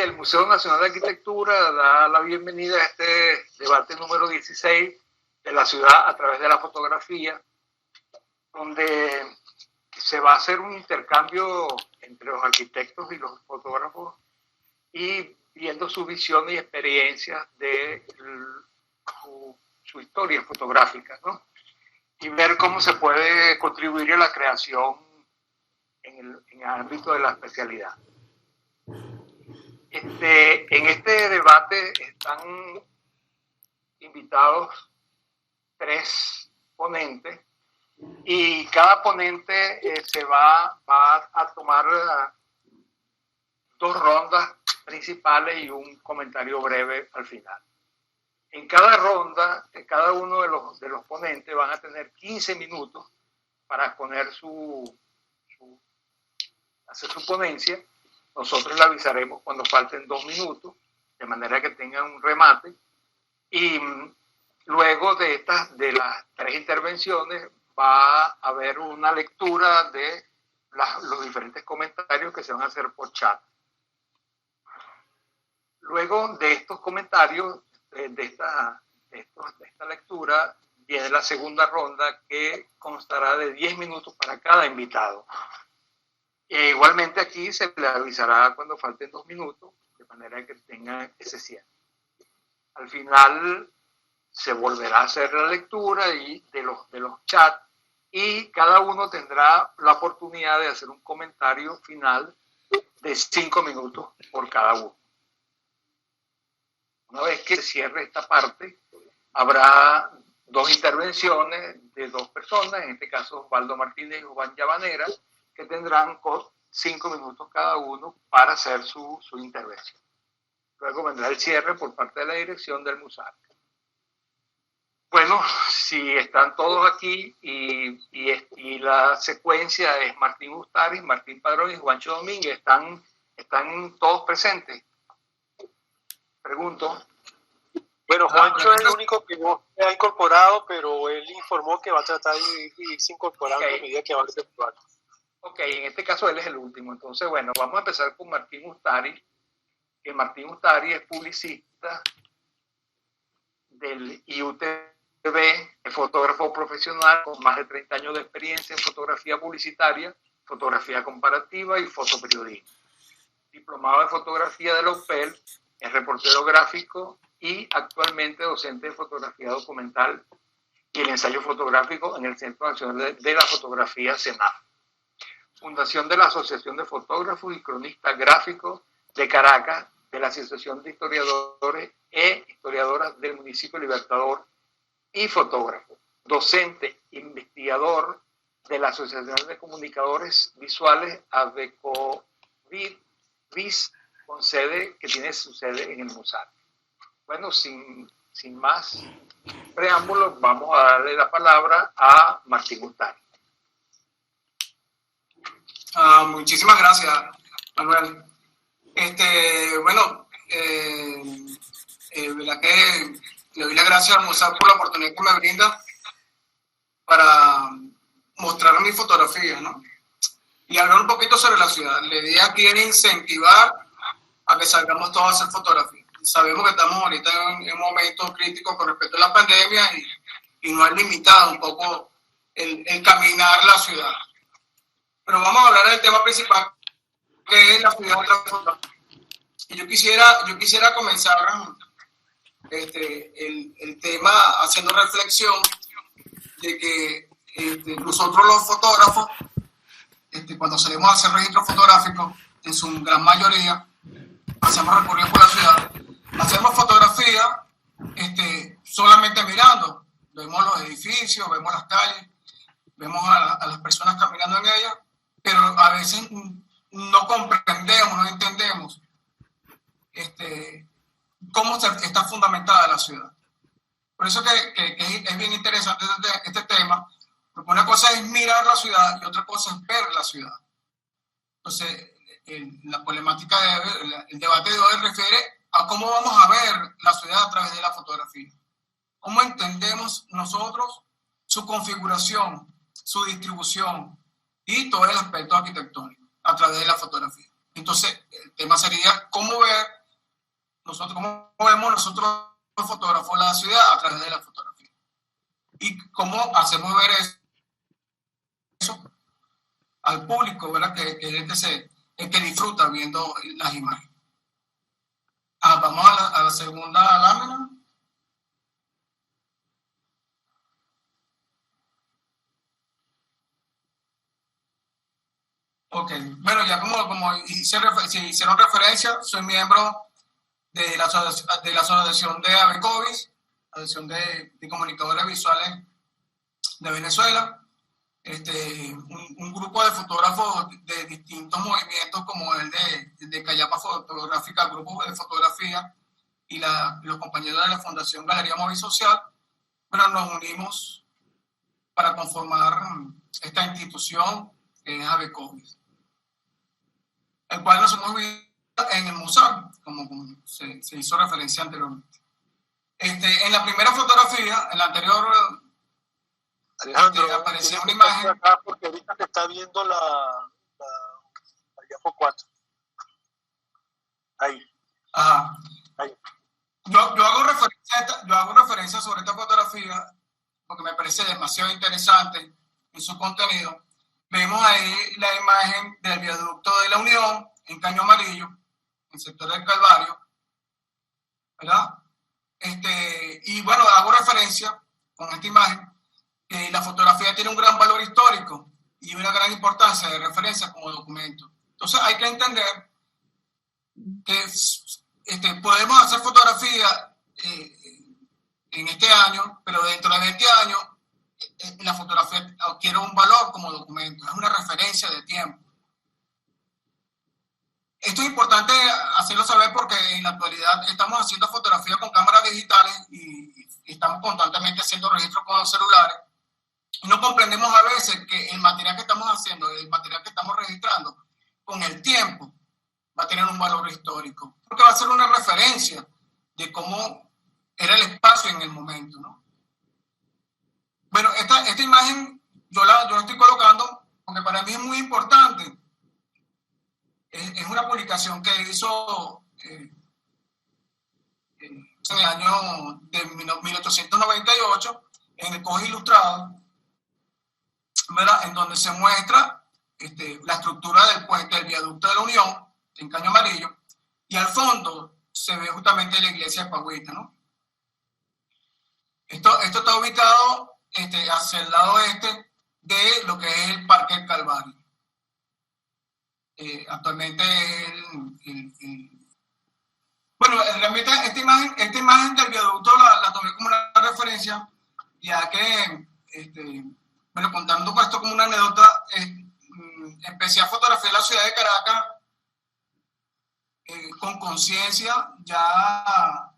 el Museo Nacional de Arquitectura da la bienvenida a este debate número 16 de la ciudad a través de la fotografía, donde se va a hacer un intercambio entre los arquitectos y los fotógrafos y viendo sus visiones y experiencias de su historia fotográfica, ¿no? Y ver cómo se puede contribuir a la creación en el ámbito de la especialidad. En este debate están invitados 3 ponentes y cada ponente se va a tomar 2 rondas principales y un comentario breve al final. En cada ronda, cada uno de los ponentes van a tener 15 minutos para exponer hacer su ponencia. Nosotros le avisaremos cuando falten 2 minutos, de manera que tengan un remate. Y luego de las 3 intervenciones va a haber una lectura de los diferentes comentarios que se van a hacer por chat. Luego de estos comentarios, de esta lectura, viene la segunda ronda que constará de 10 minutos para cada invitado. Igualmente aquí se le avisará cuando falten 2 minutos, de manera que tengan ese cierre. Al final se volverá a hacer la lectura de los chats y cada uno tendrá la oportunidad de hacer un comentario final de 5 minutos por cada uno. Una vez que se cierre esta parte, habrá 2 intervenciones de 2 personas, en este caso Osvaldo Martínez y Juan Llavanera, que tendrán 5 minutos cada uno para hacer su intervención. Luego vendrá el cierre por parte de la dirección del MUSARC. Bueno, si están todos aquí y la secuencia es Martín Ustari, Martín Padrón y Juancho Domínguez, ¿están todos presentes? Pregunto. Bueno, Juancho es el único que no se ha incorporado, pero él informó que va a tratar de irse incorporando a medida que avance el debate. Ok, en este caso él es el último. Entonces, bueno, vamos a empezar con Martín Ustari, que Martín Ustari es publicista del IUTV, es fotógrafo profesional con más de 30 años de experiencia en fotografía publicitaria, fotografía comparativa y fotoperiodismo. Diplomado en fotografía de la UPEL, es reportero gráfico y actualmente docente de fotografía documental y el ensayo fotográfico en el Centro Nacional de la Fotografía CENAF. Fundación de la Asociación de Fotógrafos y Cronistas Gráficos de Caracas, de la Asociación de Historiadores e Historiadoras del Municipio Libertador y fotógrafo. Docente, investigador de la Asociación de Comunicadores Visuales ABECOVIS, que tiene su sede en el MUSARC. Bueno, sin más preámbulos, vamos a darle la palabra a Martín Ustari. Muchísimas gracias, Manuel. ¿Verdad que le doy las gracias al MUSARC por la oportunidad que me brinda para mostrar mi fotografía, ¿no? Y hablar un poquito sobre la ciudad. La idea aquí es incentivar a que salgamos todos a hacer fotografía. Sabemos que estamos ahorita en un momento crítico con respecto a la pandemia y nos ha limitado un poco el caminar la ciudad. Pero vamos a hablar del tema principal, que es la ciudad de la fotografía. Y yo quisiera comenzar el tema haciendo reflexión de que nosotros los fotógrafos, cuando salimos a hacer registros fotográficos, en su gran mayoría, hacemos recorridos por la ciudad, hacemos fotografía solamente mirando. Vemos los edificios, vemos las calles, vemos a las personas caminando en ellas, pero a veces no comprendemos, no entendemos cómo está fundamentada la ciudad. Por eso que es bien interesante este tema, porque una cosa es mirar la ciudad y otra cosa es ver la ciudad. Entonces, la problemática el debate de hoy refiere a cómo vamos a ver la ciudad a través de la fotografía. Cómo entendemos nosotros su configuración, su distribución y todo el aspecto arquitectónico a través de la fotografía. Entonces, el tema sería cómo vemos nosotros los fotógrafos la ciudad a través de la fotografía. Y cómo hacemos ver eso al público, ¿verdad? Que es el que disfruta viendo las imágenes. Vamos a la segunda lámina. Ok, bueno, ya como hicieron referencia, soy miembro de la Asociación de ABECOVIS, Asociación de Comunicadores Visuales de Venezuela. Un grupo de fotógrafos de distintos movimientos como el de Callapa Fotográfica, el grupo de fotografía y los compañeros de la Fundación Galería Móvil Social, bueno, nos unimos para conformar esta institución que es ABECOVIS, el cual nos hemos visto en el museo, como se hizo referencia anteriormente. En la primera fotografía, en la anterior, Alejandro, aparecía una imagen. Acá porque ahorita se está viendo la diapo 4. Ahí. Ajá. Ahí. Yo hago referencia sobre esta fotografía porque me parece demasiado interesante en su contenido. Vemos ahí la imagen del viaducto de la Unión en Caño Amarillo, en el sector del Calvario, ¿verdad? Y bueno, hago referencia con esta imagen que la fotografía tiene un gran valor histórico y una gran importancia de referencia como documento. Entonces hay que entender que podemos hacer fotografía en este año, pero dentro de 20 años la fotografía adquiere un valor como documento, es una referencia de tiempo. Esto es importante hacerlo saber porque en la actualidad estamos haciendo fotografía con cámaras digitales y estamos constantemente haciendo registros con los celulares. No comprendemos a veces que el material que estamos haciendo, el material que estamos registrando, con el tiempo va a tener un valor histórico, porque va a ser una referencia de cómo era el espacio en el momento, ¿no? Bueno, esta imagen yo la estoy colocando porque para mí es muy importante. Es una publicación que hizo en el año de 1898 en el Coge Ilustrado, ¿verdad? En donde se muestra la estructura del puente del viaducto de la Unión en Caño Amarillo, y al fondo se ve justamente la iglesia de Pagüita, ¿no? Esto está ubicado hacia el lado este de lo que es el Parque del Calvario. Actualmente bueno, realmente esta imagen del viaducto la tomé como una referencia, ya que bueno, contando esto como una anécdota, empecé a fotografiar la ciudad de Caracas con conciencia ya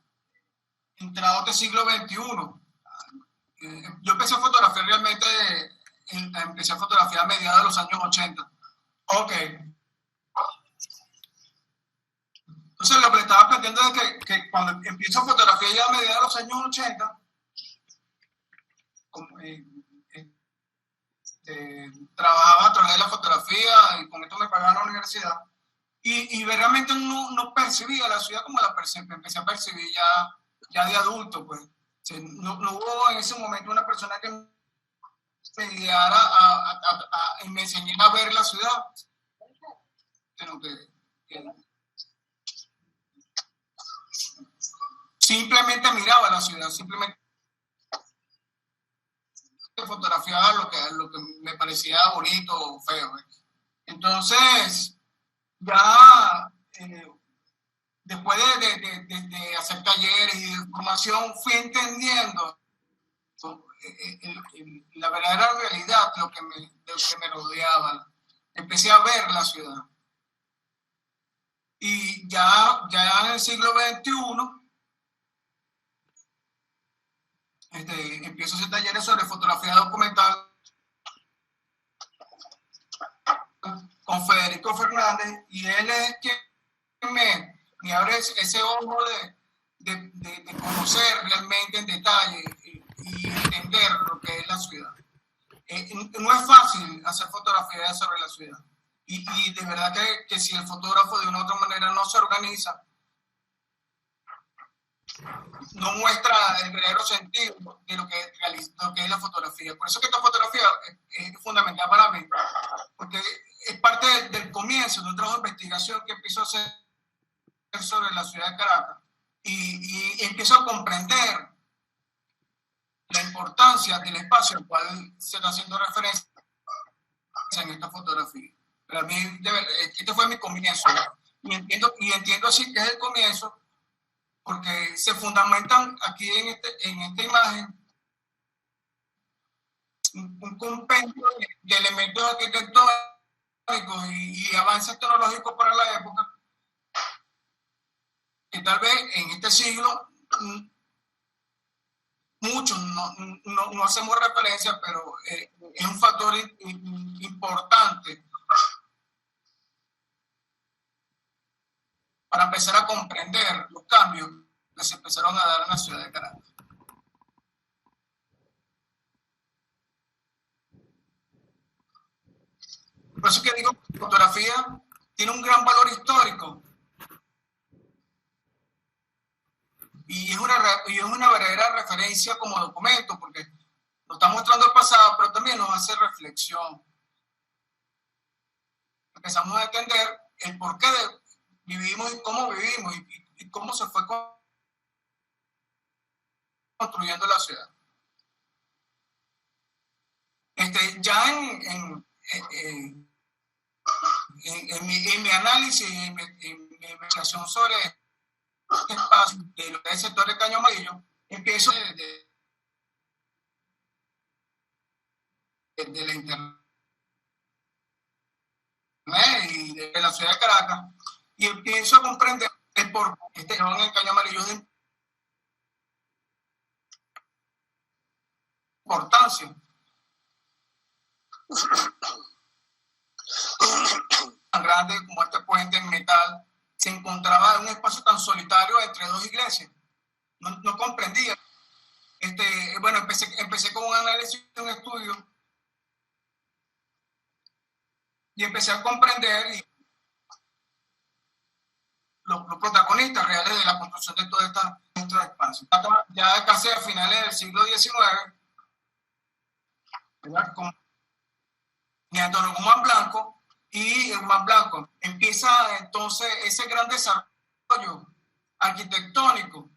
entrado del siglo XXI. Yo empecé a fotografiar realmente, empecé a fotografiar a mediados de los años 80. Ok. Entonces lo que le estaba planteando es que cuando empiezo a fotografiar ya a mediados de los años 80, trabajaba a través de la fotografía y con esto me pagaba la universidad, y realmente no percibía la ciudad como la empecé a percibir ya de adulto, pues. No hubo en ese momento una persona que me guiara y me enseñara a ver la ciudad, sino que simplemente miraba la ciudad, simplemente fotografiaba lo que me parecía bonito o feo. Entonces, ya después de hacer talleres y de formación, fui entendiendo la verdadera realidad de lo que me rodeaba. Empecé a ver la ciudad. Y ya en el siglo XXI, empiezo a hacer talleres sobre fotografía documental con Federico Fernández, y él es quien me abre ese ojo de conocer realmente en detalle y entender lo que es la ciudad. No es fácil hacer fotografía sobre la ciudad. y de verdad que si el fotógrafo de una u otra manera no se organiza, no muestra el verdadero sentido de lo que es la fotografía. Por eso que esta fotografía es fundamental para mí, porque es parte del comienzo de un trabajo de investigación que empiezo a hacer sobre la ciudad de Caracas y empiezo a comprender la importancia del espacio al cual se está haciendo referencia en esta fotografía. Para mí, este fue mi comienzo, y entiendo así que es el comienzo, porque se fundamentan aquí en esta imagen un compendio de elementos arquitectónicos y avances tecnológicos para la época, que tal vez en este siglo muchos no hacemos referencia, pero es un factor importante para empezar a comprender los cambios que se empezaron a dar en la ciudad de Caracas. Por eso que digo que la fotografía tiene un gran valor histórico y es una verdadera referencia como documento, porque nos está mostrando el pasado, pero también nos hace reflexión. Empezamos a entender el porqué vivimos y cómo se fue construyendo la ciudad. Ya en mi análisis, en mi investigación sobre este espacio de lo que es el sector de Caño Amarillo, empiezo de la internet y de la ciudad de Caracas, y empiezo a comprender el por qué este en el Caño Amarillo es de importancia. Tan grande como este puente en metal se encontraba en un espacio tan solitario entre dos iglesias. No comprendía. Bueno, empecé con un análisis, un estudio, y empecé a comprender los protagonistas reales de la construcción de todos estos espacios. Ya casi a finales del siglo XIX, con Antonio Guzmán Blanco, y Guzmán Blanco empieza entonces ese gran desarrollo arquitectónico,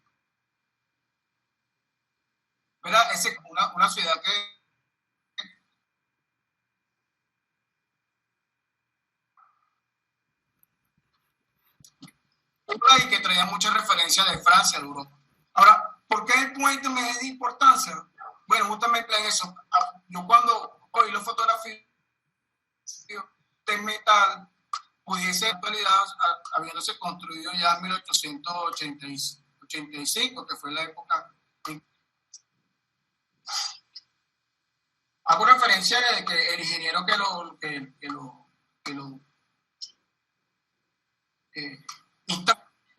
¿verdad? Una ciudad que traía muchas referencias de Francia, de Europa. Ahora, ¿por qué el puente me es de importancia? Bueno, justamente en eso. Yo cuando hoy lo fotografío de metal pudiese en actualidad habiéndose construido ya en 1885, que fue la época. Hago referencia de que el ingeniero que lo es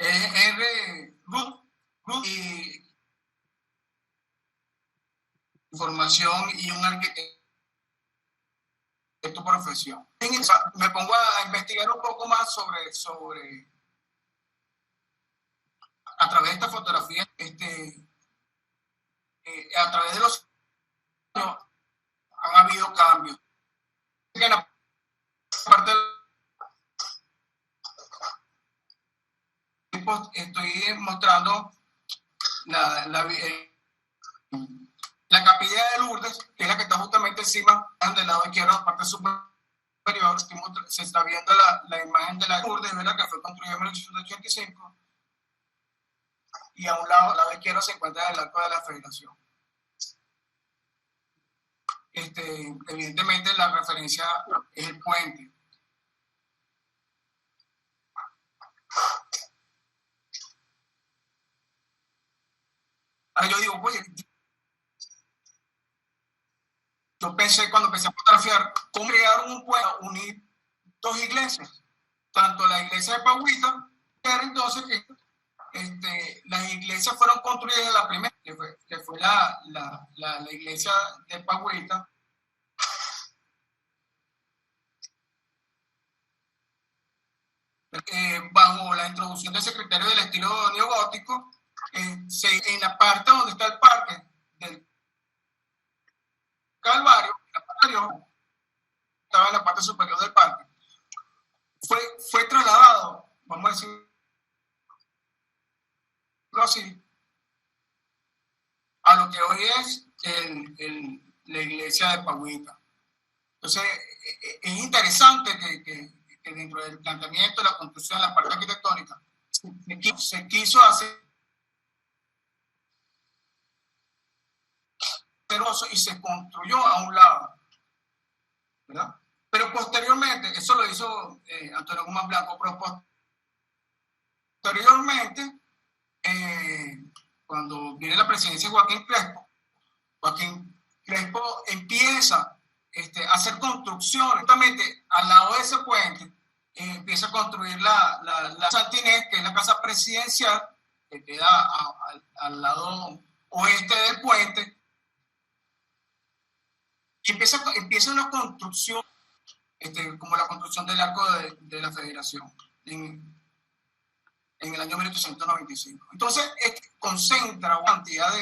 R. Ruth, y formación y un arquitecto por profesión. Me pongo a investigar un poco más sobre a través de esta fotografía, a través de los años han habido cambios. En la parte estoy mostrando la capilla de Lourdes, que es la que está justamente encima del lado izquierdo, la parte superior. Se está viendo la imagen de la Lourdes, ¿verdad? Que fue construida en 1885, y a un lado, al lado izquierdo, se encuentra el Arco de la Federación. Evidentemente la referencia es el puente. Ahora yo digo, oye, yo pensé cuando empecé a fotografiar cómo crearon un puente, unir dos iglesias, tanto la iglesia de Pagüita, que era entonces que las iglesias fueron construidas en la primera, que fue la iglesia de Pagüita, bajo la introducción de ese criterio del estilo neogótico, en la parte donde está el parque del Calvario, estaba en la parte superior del parque, fue trasladado, vamos a decirlo así, a lo que hoy es la iglesia de Pagüita. Entonces, es interesante que dentro del planteamiento de la construcción de la parte arquitectónica se quiso hacer y se construyó a un lado, ¿verdad? Pero posteriormente, eso lo hizo Antonio Guzmán Blanco, pero posteriormente, cuando viene la presidencia de Joaquín Crespo empieza a hacer construcción, justamente al lado de ese puente, empieza a construir la Santinés, que es la casa presidencial, que queda al lado oeste del puente, y empieza una construcción, como la construcción del Arco de la Federación, en el año 1895. Entonces, concentra una cantidad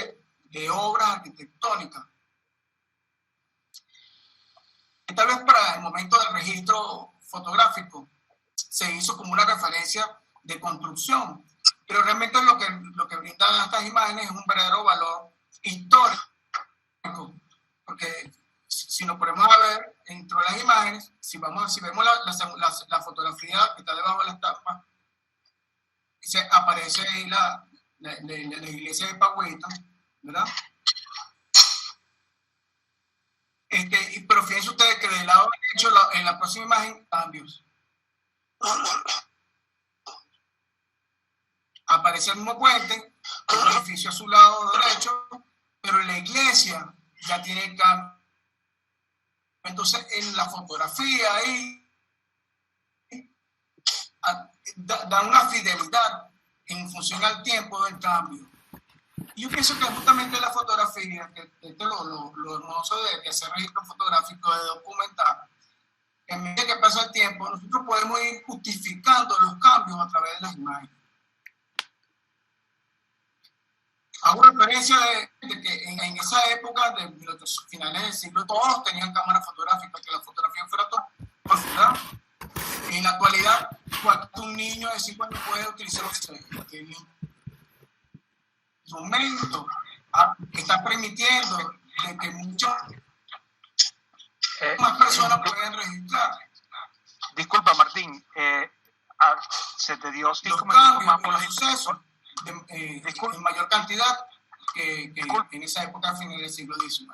de obras arquitectónicas. Tal vez para el momento del registro fotográfico se hizo como una referencia de construcción, pero realmente lo que brindan estas imágenes es un verdadero valor histórico, porque si nos ponemos a ver dentro de las imágenes, si vemos la fotografía que está debajo de la estampa, aparece ahí la iglesia de Pagüita, ¿verdad? Pero fíjense ustedes que del lado derecho, en la próxima imagen, cambios. Aparece el mismo puente, el edificio a su lado derecho, pero la iglesia ya tiene el cambio. Entonces, en la fotografía ahí da una fidelidad en función al tiempo del cambio. Y yo pienso que justamente la fotografía, que esto es lo hermoso de hacer registro fotográfico, de documentar, que a medida que pasa el tiempo, nosotros podemos ir justificando los cambios a través de las imágenes. Hago referencia de que en esa época, de los finales del siglo, todos tenían cámara fotográfica, que la fotografía fuera toda, ¿verdad? En la actualidad, un niño de 5 años puede utilizar el instrumento que está permitiendo que muchas más personas puedan registrar. Disculpa, Martín, se te dio 5 minutos más por los sucesos en mayor cantidad que en esa época, a finales del siglo XIX.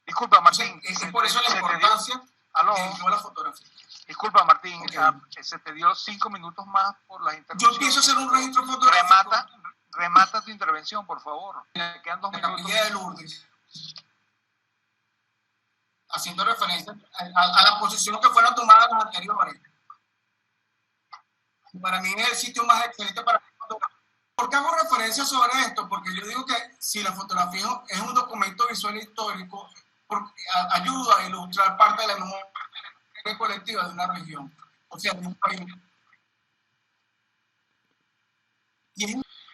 Disculpa, Martín. Es por eso la importancia de la fotografía. Disculpa, Martín, se te dio 5 minutos más por las intervenciones. Yo pienso hacer un registro fotográfico. Remata tu intervención, por favor. Me quedan 2 minutos. La Capilla de Lourdes. Haciendo referencia a la posición que fueron tomadas las anteriores. Para mí es el sitio más excelente para fotografía. ¿Por qué hago referencia sobre esto? Porque yo digo que si la fotografía es un documento visual histórico, ayuda a ilustrar parte de la memoria colectiva de una región, o sea, de un país.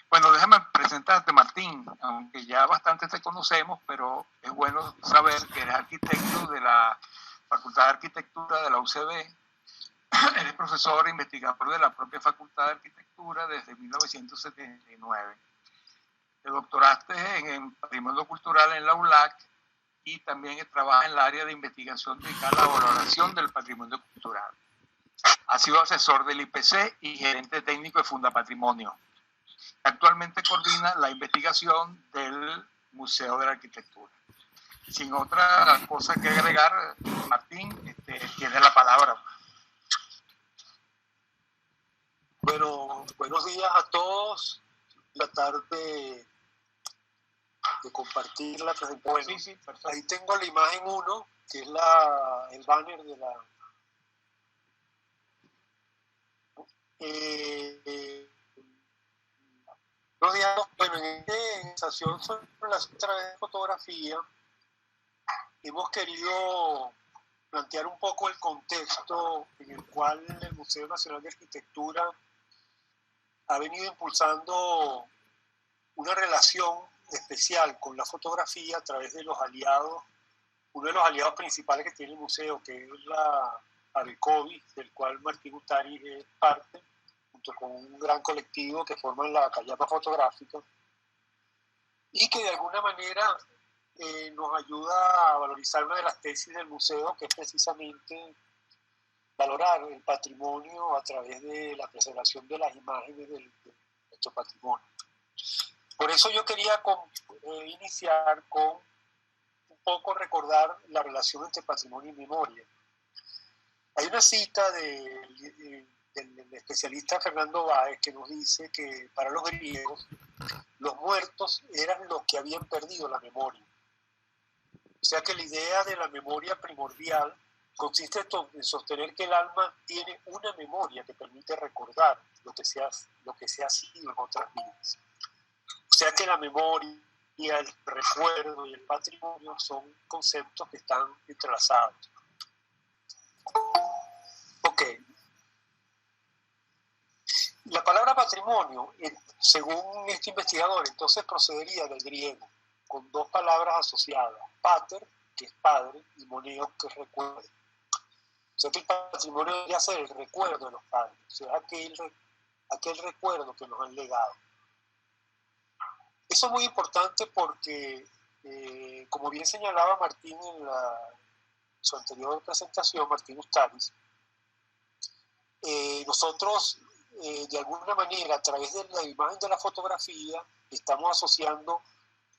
Bueno, déjame presentarte, Martín, aunque ya bastante te conocemos, pero es bueno saber que eres arquitecto de la Facultad de Arquitectura de la UCB. Eres profesor e investigador de la propia Facultad de Arquitectura desde 1979. Te doctoraste en Patrimonio Cultural en la ULAC y también trabaja en el área de investigación dedicada a la valoración del patrimonio cultural. Ha sido asesor del IPC y gerente técnico de Fundapatrimonio. Actualmente coordina la investigación del Museo de la Arquitectura. Sin otra cosa que agregar, Martín, tiene la palabra. Bueno, buenos días a todos. La tarde de compartir la presentación. Sí, ahí tengo la imagen 1, que es el banner de la... Bueno, en esta presentación sobre la otra vez fotografía, hemos querido plantear un poco el contexto en el cual el Museo Nacional de Arquitectura ha venido impulsando una relación especial con la fotografía a través de los aliados, uno de los aliados principales que tiene el museo, que es la ABECOBI, del cual Martín Ustari es parte, junto con un gran colectivo que forman la Callapa Fotográfica, y que de alguna manera nos ayuda a valorizar una de las tesis del museo, que es precisamente valorar el patrimonio a través de la preservación de las imágenes de nuestro patrimonio. Por eso yo quería iniciar con un poco recordar la relación entre patrimonio y memoria. Hay una cita del especialista Fernando Báez que nos dice que para los griegos los muertos eran los que habían perdido la memoria. O sea que la idea de la memoria primordial consiste en sostener que el alma tiene una memoria que permite recordar lo que se ha sido en otras vidas. O sea que la memoria, el recuerdo y el patrimonio son conceptos que están entrelazados. Ok. La palabra patrimonio, según este investigador, entonces procedería del griego, con dos palabras asociadas, pater, que es padre, y moneo, que es recuerdo. O sea que el patrimonio debería ser el recuerdo de los padres, o sea, aquel recuerdo que nos han legado. Eso es muy importante porque, como bien señalaba Martín en su anterior presentación, Martín Ustaris, nosotros de alguna manera a través de la imagen de la fotografía estamos asociando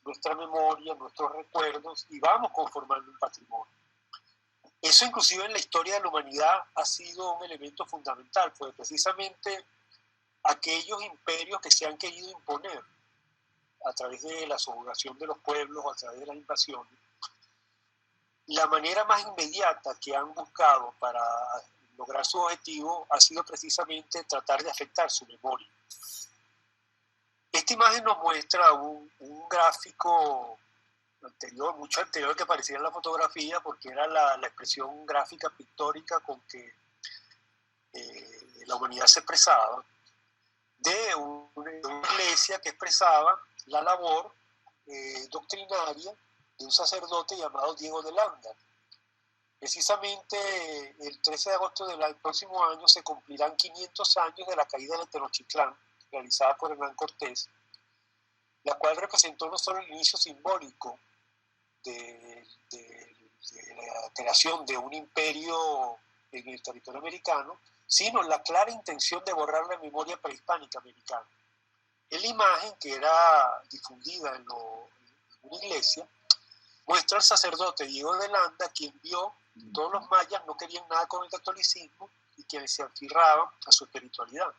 nuestra memoria, nuestros recuerdos y vamos conformando un patrimonio. Eso inclusive en la historia de la humanidad ha sido un elemento fundamental, pues precisamente aquellos imperios que se han querido imponer a través de la subjugación de los pueblos, a través de las invasiones, la manera más inmediata que han buscado para lograr su objetivo ha sido precisamente tratar de afectar su memoria. Esta imagen nos muestra un gráfico anterior, mucho anterior que aparecía en la fotografía, porque era la expresión gráfica pictórica con que la humanidad se expresaba, de una iglesia que expresaba la labor doctrinaria de un sacerdote llamado Diego de Landa. Precisamente el 13 de agosto del próximo año se cumplirán 500 años de la caída de Tenochtitlán, realizada por Hernán Cortés, la cual representó no solo el inicio simbólico de la creación de un imperio en el territorio americano, sino la clara intención de borrar la memoria prehispánica americana. En la imagen que era difundida en una iglesia, muestra al sacerdote Diego de Landa, quien vio que todos los mayas no querían nada con el catolicismo y quienes se aferraban a su espiritualidad.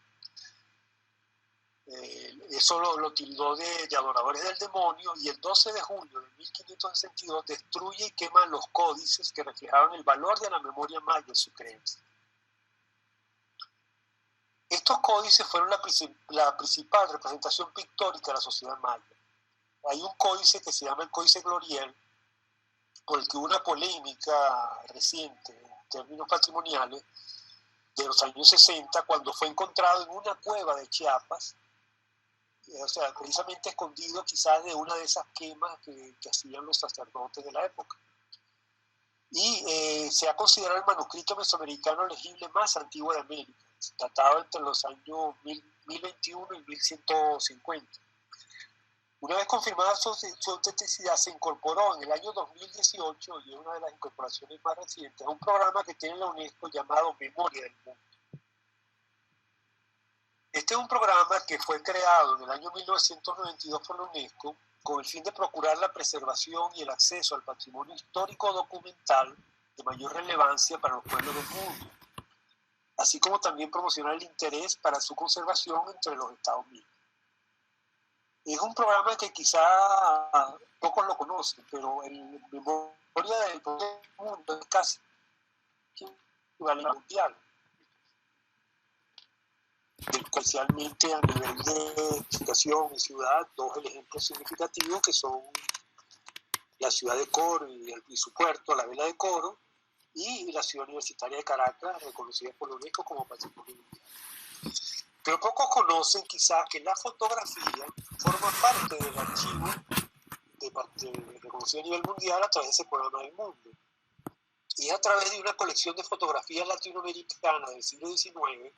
Eso lo tildó de adoradores del demonio, y el 12 de julio de 1562 destruye y quema los códices que reflejaban el valor de la memoria maya en su creencia. Estos códices fueron la principal representación pictórica de la sociedad maya. Hay un códice que se llama el Códice Gloriel, por el que hubo una polémica reciente en términos patrimoniales de los años 60, cuando fue encontrado en una cueva de Chiapas, o sea, precisamente escondido quizás de una de esas quemas que hacían los sacerdotes de la época. Y se ha considerado el manuscrito mesoamericano legible más antiguo de América, datado entre los años 1021 y 1150. Una vez confirmada su autenticidad, se incorporó en el año 2018, y es una de las incorporaciones más recientes, a un programa que tiene la UNESCO llamado Memoria del Mundo. Este es un programa que fue creado en el año 1992 por la UNESCO con el fin de procurar la preservación y el acceso al patrimonio histórico documental de mayor relevancia para los pueblos del mundo, así como también promocionar el interés para su conservación entre los Estados miembros. Es un programa que quizá pocos lo conocen, pero en memoria del mundo es casi equivalente mundial, especialmente a nivel de edificación y ciudad, dos ejemplos significativos que son la ciudad de Coro y su puerto, la vela de Coro, y la ciudad universitaria de Caracas, reconocida por la UNESCO como Patrimonio Mundial. Pero pocos conocen quizás que la fotografía forma parte del archivo reconocido a nivel mundial a través de ese programa del mundo. Y es a través de una colección de fotografías latinoamericanas del siglo XIX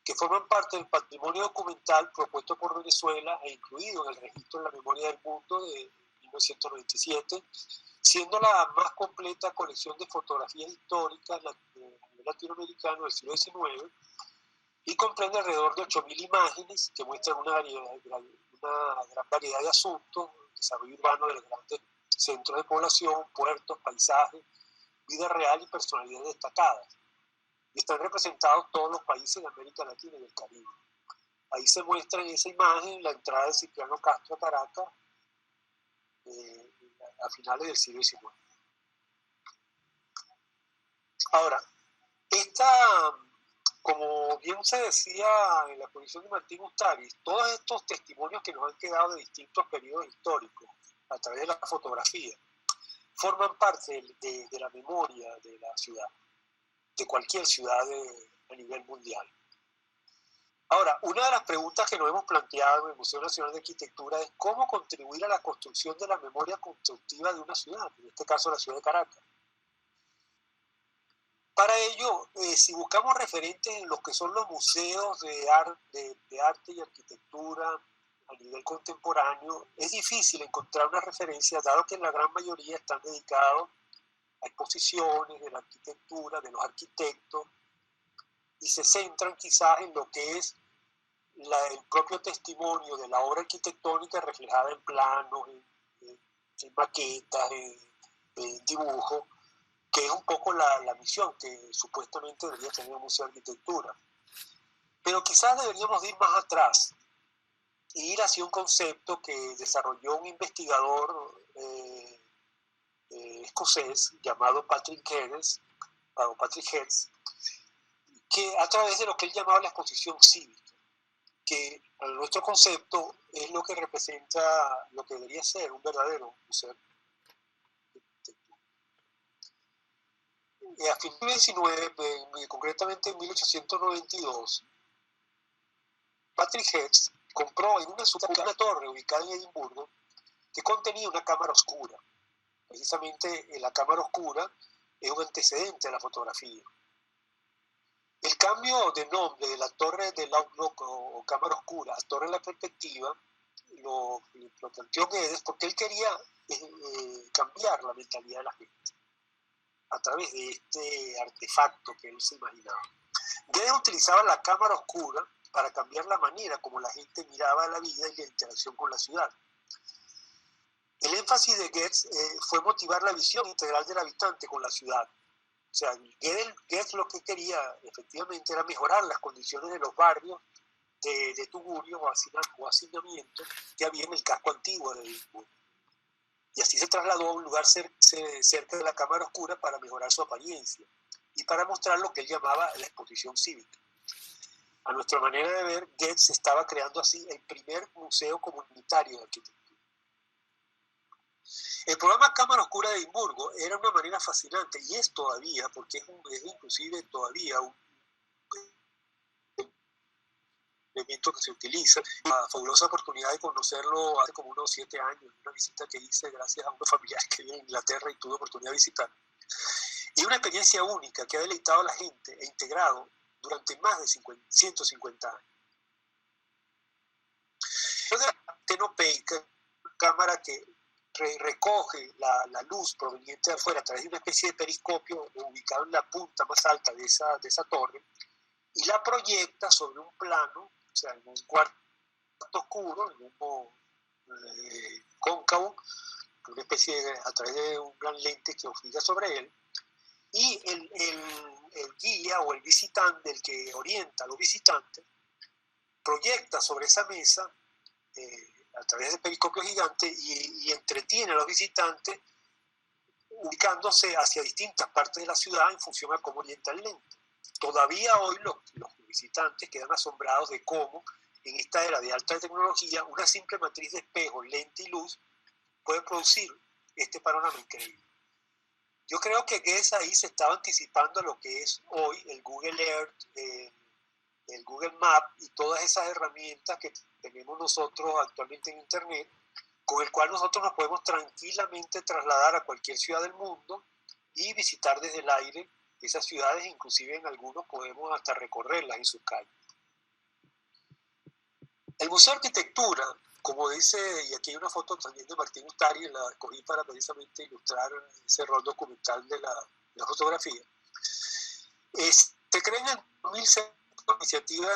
que forman parte del patrimonio documental propuesto por Venezuela e incluido en el registro de la memoria del mundo de 1997, siendo la más completa colección de fotografías históricas latinoamericanas del siglo XIX, y comprende alrededor de 8.000 imágenes que muestran una gran variedad de asuntos, desarrollo urbano de los grandes centros de población, puertos, paisajes, vida real y personalidades destacadas. Y están representados todos los países de América Latina y del Caribe. Ahí se muestra en esa imagen la entrada de Cipriano Castro a Caracas a finales del siglo XIX. Ahora, como bien se decía en la exposición de Martín Ustaris, todos estos testimonios que nos han quedado de distintos periodos históricos a través de la fotografía forman parte de la memoria de la ciudad, de cualquier ciudad a nivel mundial. Ahora, una de las preguntas que nos hemos planteado en el Museo Nacional de Arquitectura es cómo contribuir a la construcción de la memoria constructiva de una ciudad, en este caso la ciudad de Caracas. Para ello, si buscamos referentes en los que son los museos de arte y arquitectura a nivel contemporáneo, es difícil encontrar una referencia, dado que la gran mayoría están dedicados a exposiciones de la arquitectura, de los arquitectos, y se centran quizás en lo que es el propio testimonio de la obra arquitectónica reflejada en planos, en maquetas, en dibujos, que es un poco la misión que supuestamente debería tener un museo de arquitectura. Pero quizás deberíamos ir más atrás e ir hacia un concepto que desarrolló un investigador escocés llamado Patrick Heads, que a través de lo que él llamaba la exposición cívica, que a nuestro concepto es lo que representa lo que debería ser un verdadero museo. A finales del 19, concretamente en 1892, Patrick Heads compró en una torre ubicada en Edimburgo que contenía una cámara oscura. Precisamente la cámara oscura es un antecedente a la fotografía. El cambio de nombre de la torre del Outlook o cámara oscura a torre de la perspectiva lo planteó Guedes porque él quería cambiar la mentalidad de la gente a través de este artefacto que él se imaginaba. Guedes utilizaba la cámara oscura para cambiar la manera como la gente miraba la vida y la interacción con la ciudad. El énfasis de Guedes fue motivar la visión integral del habitante con la ciudad. O sea, Guedes lo que quería efectivamente era mejorar las condiciones de los barrios de tugurios o hacinamientos que había en el casco antiguo de Edimburgo. Y así se trasladó a un lugar cerca de la cámara oscura para mejorar su apariencia y para mostrar lo que él llamaba la exposición cívica. A nuestra manera de ver, Guedes estaba creando así el primer museo comunitario de arquitectura. El programa Cámara Oscura de Edimburgo era una manera fascinante, y es todavía, porque es inclusive todavía un elemento que se utiliza. La fabulosa oportunidad de conocerlo hace como unos 7 años, una visita que hice gracias a unos familiares que viven en Inglaterra y tuve oportunidad de visitar. Y una experiencia única que ha deleitado a la gente e integrado durante más de 150 años. La tenopeica, cámara que recoge la luz proveniente de afuera a través de una especie de periscopio ubicado en la punta más alta de esa torre, y la proyecta sobre un plano, o sea, en un cuarto oscuro, en un cóncavo, una especie a través de un gran lente que obliga sobre él, y el guía o el visitante, el que orienta a los visitantes, proyecta sobre esa mesa a través del periscopio gigante y entretiene a los visitantes ubicándose hacia distintas partes de la ciudad en función a cómo orienta el lente. Todavía hoy los visitantes quedan asombrados de cómo en esta era de alta tecnología una simple matriz de espejo, lente y luz puede producir este panorama increíble. Yo creo que Guess ahí se estaba anticipando a lo que es hoy el Google Earth, el Google Map y todas esas herramientas que tenemos nosotros actualmente en Internet, con el cual nosotros nos podemos tranquilamente trasladar a cualquier ciudad del mundo y visitar desde el aire esas ciudades, inclusive en algunos podemos hasta recorrerlas en sus calles. El Museo de Arquitectura, como dice, y aquí hay una foto también de Martín Ustari, la escogí para precisamente ilustrar ese rol documental de la fotografía, se crea en el 2006 por iniciativa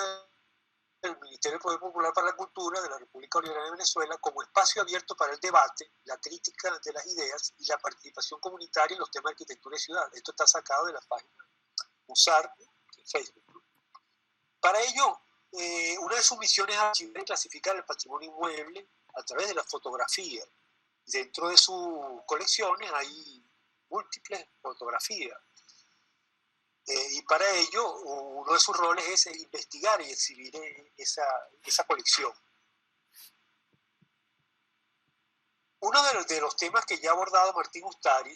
del Ministerio del Poder Popular para la Cultura de la República Bolivariana de Venezuela como espacio abierto para el debate, la crítica de las ideas y la participación comunitaria en los temas de arquitectura y ciudad. Esto está sacado de la página USAR en Facebook, ¿no? Para ello, una de sus misiones es archivar y clasificar el patrimonio inmueble a través de la fotografía. Dentro de sus colecciones hay múltiples fotografías. Y para ello, uno de sus roles es investigar y exhibir esa colección. Uno de los temas que ya ha abordado Martín Ustari,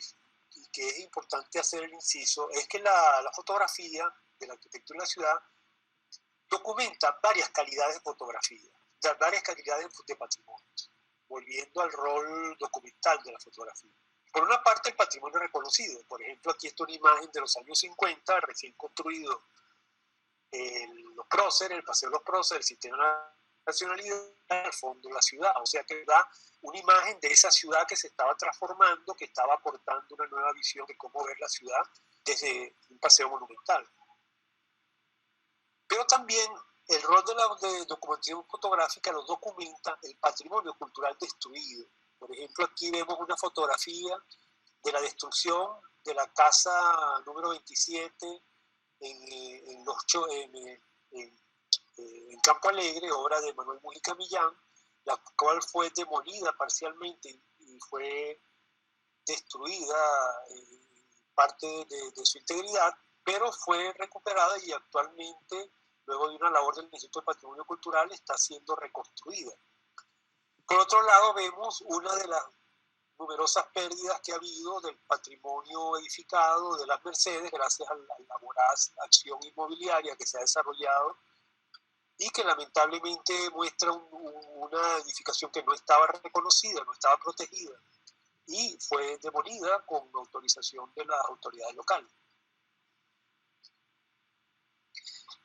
y que es importante hacer el inciso, es que la fotografía de la arquitectura de la ciudad documenta varias calidades de fotografía, varias calidades de patrimonio, volviendo al rol documental de la fotografía. Por una parte, el patrimonio reconocido. Por ejemplo, aquí está una imagen de los años 50, recién construido los próceres, el Paseo de los Próceres, el Sistema de Nacionalidad, al fondo de la ciudad. O sea que da una imagen de esa ciudad que se estaba transformando, que estaba aportando una nueva visión de cómo ver la ciudad desde un paseo monumental. Pero también el rol de la documentación fotográfica lo documenta el patrimonio cultural destruido. Por ejemplo, aquí vemos una fotografía de la destrucción de la casa número 27 en Campo Alegre, obra de Manuel Mujica Millán, la cual fue demolida parcialmente y fue destruida parte de su integridad, pero fue recuperada y actualmente, luego de una labor del Instituto de Patrimonio Cultural, está siendo reconstruida. Por otro lado, vemos una de las numerosas pérdidas que ha habido del patrimonio edificado de las Mercedes gracias a la voraz acción inmobiliaria que se ha desarrollado y que lamentablemente muestra una edificación que no estaba reconocida, no estaba protegida y fue demolida con autorización de las autoridades locales.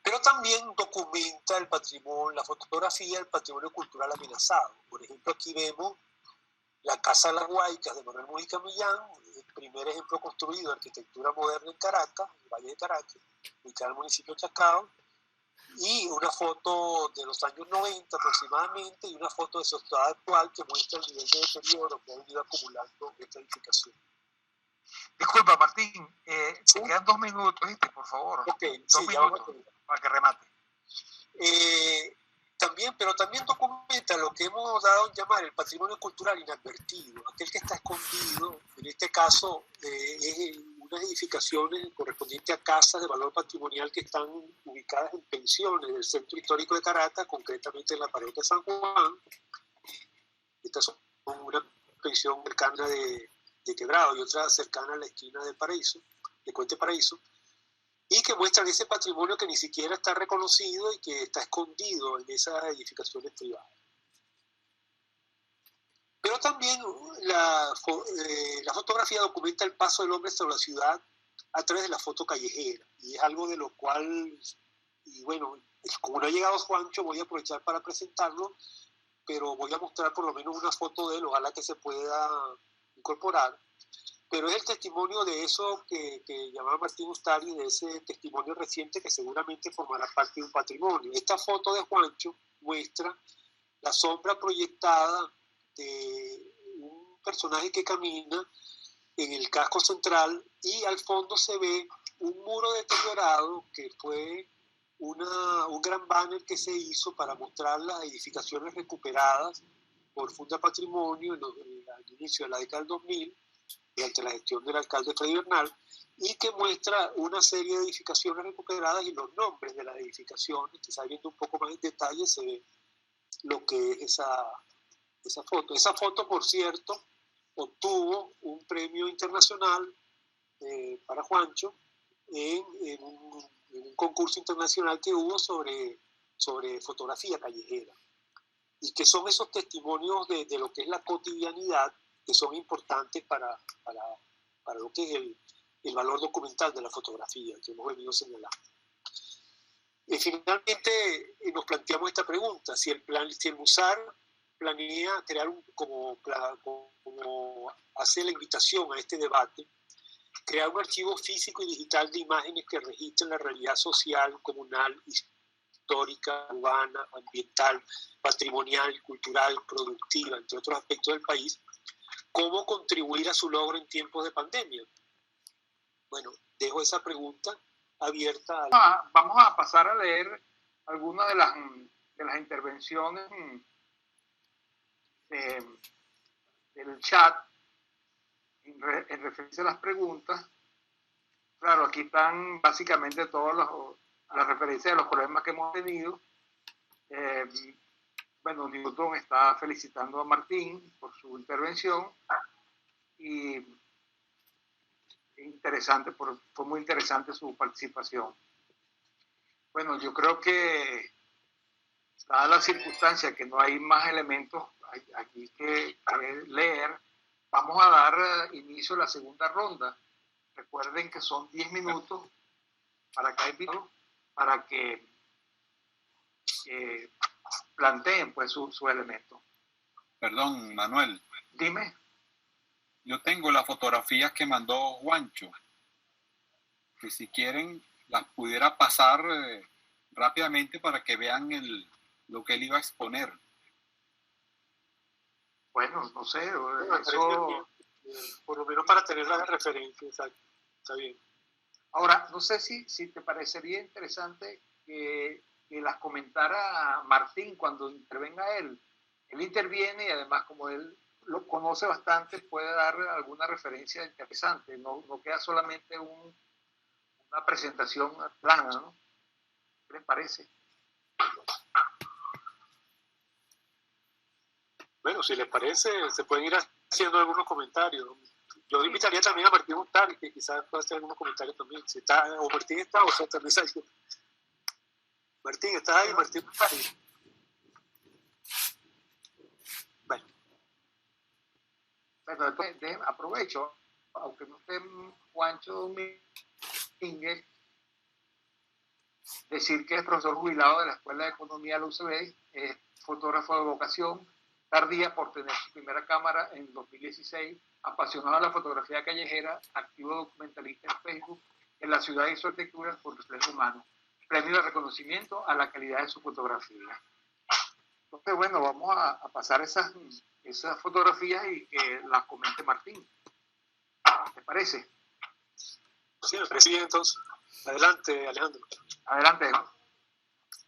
Pero también documenta el patrimonio, la fotografía, el patrimonio cultural amenazado. Por ejemplo, aquí vemos la Casa de las Guaicas de Manuel Mujica Millán, el primer ejemplo construido de arquitectura moderna en Caracas, en el Valle de Caracas, ubicado en el municipio de Chacao, y una foto de los años 90 aproximadamente, y una foto de su estado actual que muestra el nivel de deterioro que ha venido acumulando esta edificación. Disculpa, Martín, ¿Sí? te quedan 2 minutos, ¿viste? Por favor. Ok, 2 minutos para que remate. Pero también documenta lo que hemos dado en llamar el patrimonio cultural inadvertido, aquel que está escondido, en este caso es unas edificaciones correspondientes a casas de valor patrimonial que están ubicadas en pensiones del centro histórico de Caracas, concretamente en la pared de San Juan. Estas son una pensión cercana de Quebrado y otra cercana a la esquina de Paraíso, de Puente Paraíso, y que muestran ese patrimonio que ni siquiera está reconocido y que está escondido en esas edificaciones privadas. Pero también la fotografía documenta el paso del hombre sobre la ciudad a través de la foto callejera, y es algo de lo cual, y bueno, como no ha llegado Juancho, voy a aprovechar para presentarlo, pero voy a mostrar por lo menos una foto de él, ojalá que se pueda incorporar. Pero es el testimonio de eso que llamaba Martín Ustari, de ese testimonio reciente que seguramente formará parte de un patrimonio. Esta foto de Juancho muestra la sombra proyectada de un personaje que camina en el casco central y al fondo se ve un muro deteriorado que fue un gran banner que se hizo para mostrar las edificaciones recuperadas por Funda Patrimonio al inicio de la década del 2000, durante la gestión del alcalde Freddy Bernal, y que muestra una serie de edificaciones recuperadas y los nombres de las edificaciones, que está viendo un poco más en detalle, se ve lo que es esa foto. Esa foto, por cierto, obtuvo un premio internacional para Juancho en un concurso internacional que hubo sobre fotografía callejera. Y que son esos testimonios de lo que es la cotidianidad que son importantes para lo que es el valor documental de la fotografía que hemos venido señalando. Finalmente nos planteamos esta pregunta: si el MUSAR planea crear como hace la invitación a este debate, crear un archivo físico y digital de imágenes que registren la realidad social, comunal, histórica, urbana, ambiental, patrimonial, cultural, productiva, entre otros aspectos del país, ¿cómo contribuir a su logro en tiempos de pandemia? Bueno, dejo esa pregunta abierta. Vamos a pasar a leer algunas de las intervenciones del chat en referencia a las preguntas. Claro, aquí están básicamente todas las referencias de los problemas que hemos tenido. Bueno, Newton está felicitando a Martín por su intervención y fue muy interesante su participación. Bueno, yo creo que dada la circunstancia que no hay más elementos aquí que leer, vamos a dar inicio a la segunda ronda. Recuerden que son 10 minutos para cada invitado, para que planteen pues su elemento. Perdón, Manuel. Dime. Yo tengo las fotografías que mandó Juancho, que si quieren las pudiera pasar rápidamente para que vean lo que él iba a exponer. Bueno, no sé, eso, por lo menos para tener las referencias, está bien. Ahora, no sé si te parecería interesante que las comentara Martín cuando intervenga él. Él interviene y además como él lo conoce bastante, puede dar alguna referencia interesante. No queda solamente una presentación plana, ¿no? ¿Qué les parece? Bueno, si les parece, se pueden ir haciendo algunos comentarios. Yo invitaría también a Martín Hurtado, que quizás pueda hacer algunos comentarios también. Si está, o Martín está, o sea, también sale. Martín, ¿estás ahí? Martín Hurtado. Bueno, aprovecho, aunque no esté Juancho Domínguez, decir que es profesor jubilado de la Escuela de Economía de la UCB, es fotógrafo de vocación, tardía por tener su primera cámara en 2016, apasionado de la fotografía callejera, activo documentalista en Facebook, en la ciudad y su arquitectura por reflejo humano. Premio de reconocimiento a la calidad de su fotografía. Entonces, bueno, vamos a pasar esas fotografías y que las comente Martín. ¿Te parece? Sí, me parece bien, entonces. Adelante, Alejandro. Adelante.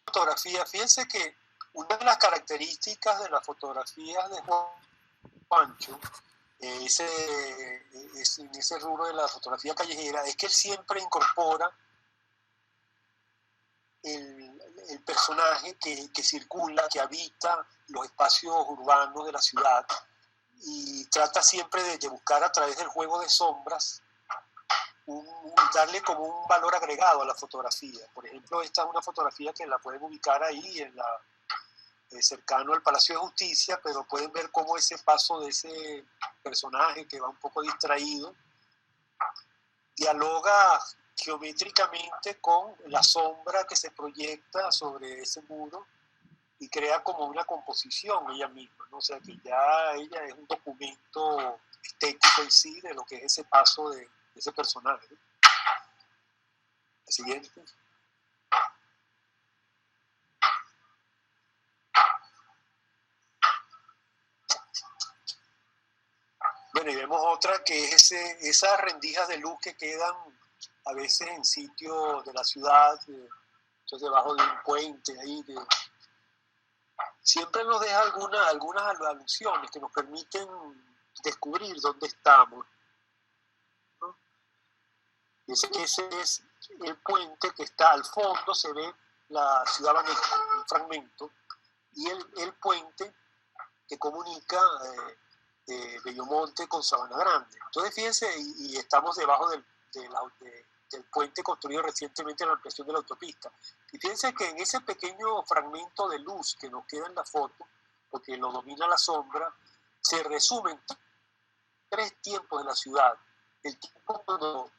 Fotografía, fíjense que una de las características de las fotografías de Juancho, en ese rubro de la fotografía callejera, es que él siempre incorpora el personaje que circula, que habita los espacios urbanos de la ciudad, y trata siempre de buscar a través del juego de sombras darle como un valor agregado a la fotografía. Por ejemplo, esta es una fotografía que la pueden ubicar ahí cercano al Palacio de Justicia, pero pueden ver cómo ese paso de ese personaje que va un poco distraído dialoga geométricamente con la sombra que se proyecta sobre ese muro y crea como una composición ella misma, ¿no? O sea que ya ella es un documento estético en sí de lo que es ese paso de ese personaje, ¿no? La siguiente. Bueno, y vemos otra que es esas rendijas de luz que quedan a veces en sitios de la ciudad, entonces debajo de un puente ahí. Siempre nos deja algunas alusiones que nos permiten descubrir dónde estamos, ¿no? Dice que ese es el puente que está al fondo, se ve la ciudad Banesco, un fragmento, y el puente que comunica Bellomonte con Sabana Grande. Entonces fíjense, y estamos debajo del del puente construido recientemente en la ampliación de la autopista. Y fíjense que en ese pequeño fragmento de luz que nos queda en la foto, porque lo domina la sombra, se resumen 3 tiempos de la ciudad. El tiempo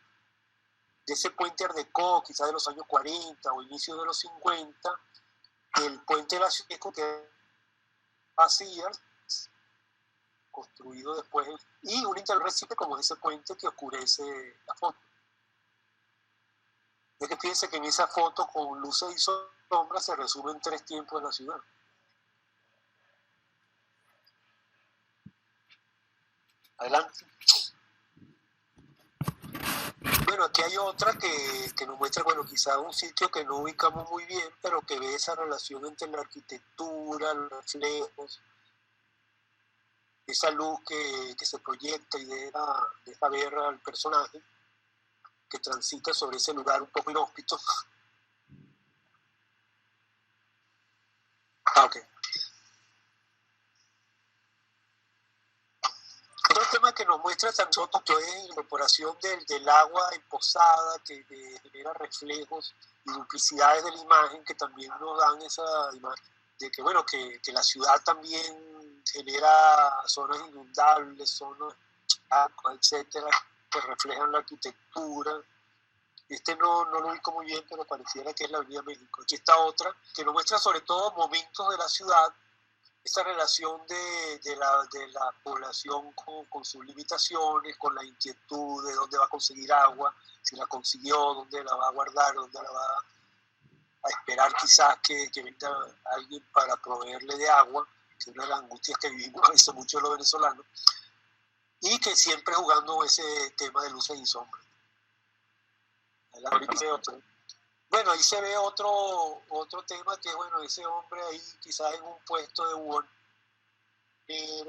de ese puente Art Deco, quizás de los años 40 o inicio de los 50, el puente de la ciudad que vacía, construido después, y un interrecipe como ese puente que oscurece la foto. Es que fíjense que en esa foto con luces y sombras se resumen 3 tiempos de la ciudad. Adelante. Bueno, aquí hay otra que nos muestra, bueno, quizás un sitio que no ubicamos muy bien, pero que ve esa relación entre la arquitectura, los reflejos, esa luz que se proyecta y deja ver al personaje que transita sobre ese lugar un poco inhóspito. Ok. Otro tema que nos muestra Sansoto que es la incorporación del agua emposada que genera reflejos y duplicidades de la imagen que también nos dan esa imagen de que, bueno, que la ciudad también genera zonas inundables, zonas charcos, etcétera, que reflejan la arquitectura. No lo ubico muy bien, pero pareciera que es la Avenida México. Aquí está otra que nos muestra sobre todo momentos de la ciudad, esa relación de la población con sus limitaciones, con la inquietud de dónde va a conseguir agua, si la consiguió, dónde la va a guardar, dónde la va a esperar quizás que venga alguien para proveerle de agua, que es una de las angustias que vivimos a veces muchos los venezolanos, y que siempre jugando ese tema de luces y sombras. Bueno, ahí se ve otro tema que, bueno, ese hombre ahí quizás en un puesto de uno de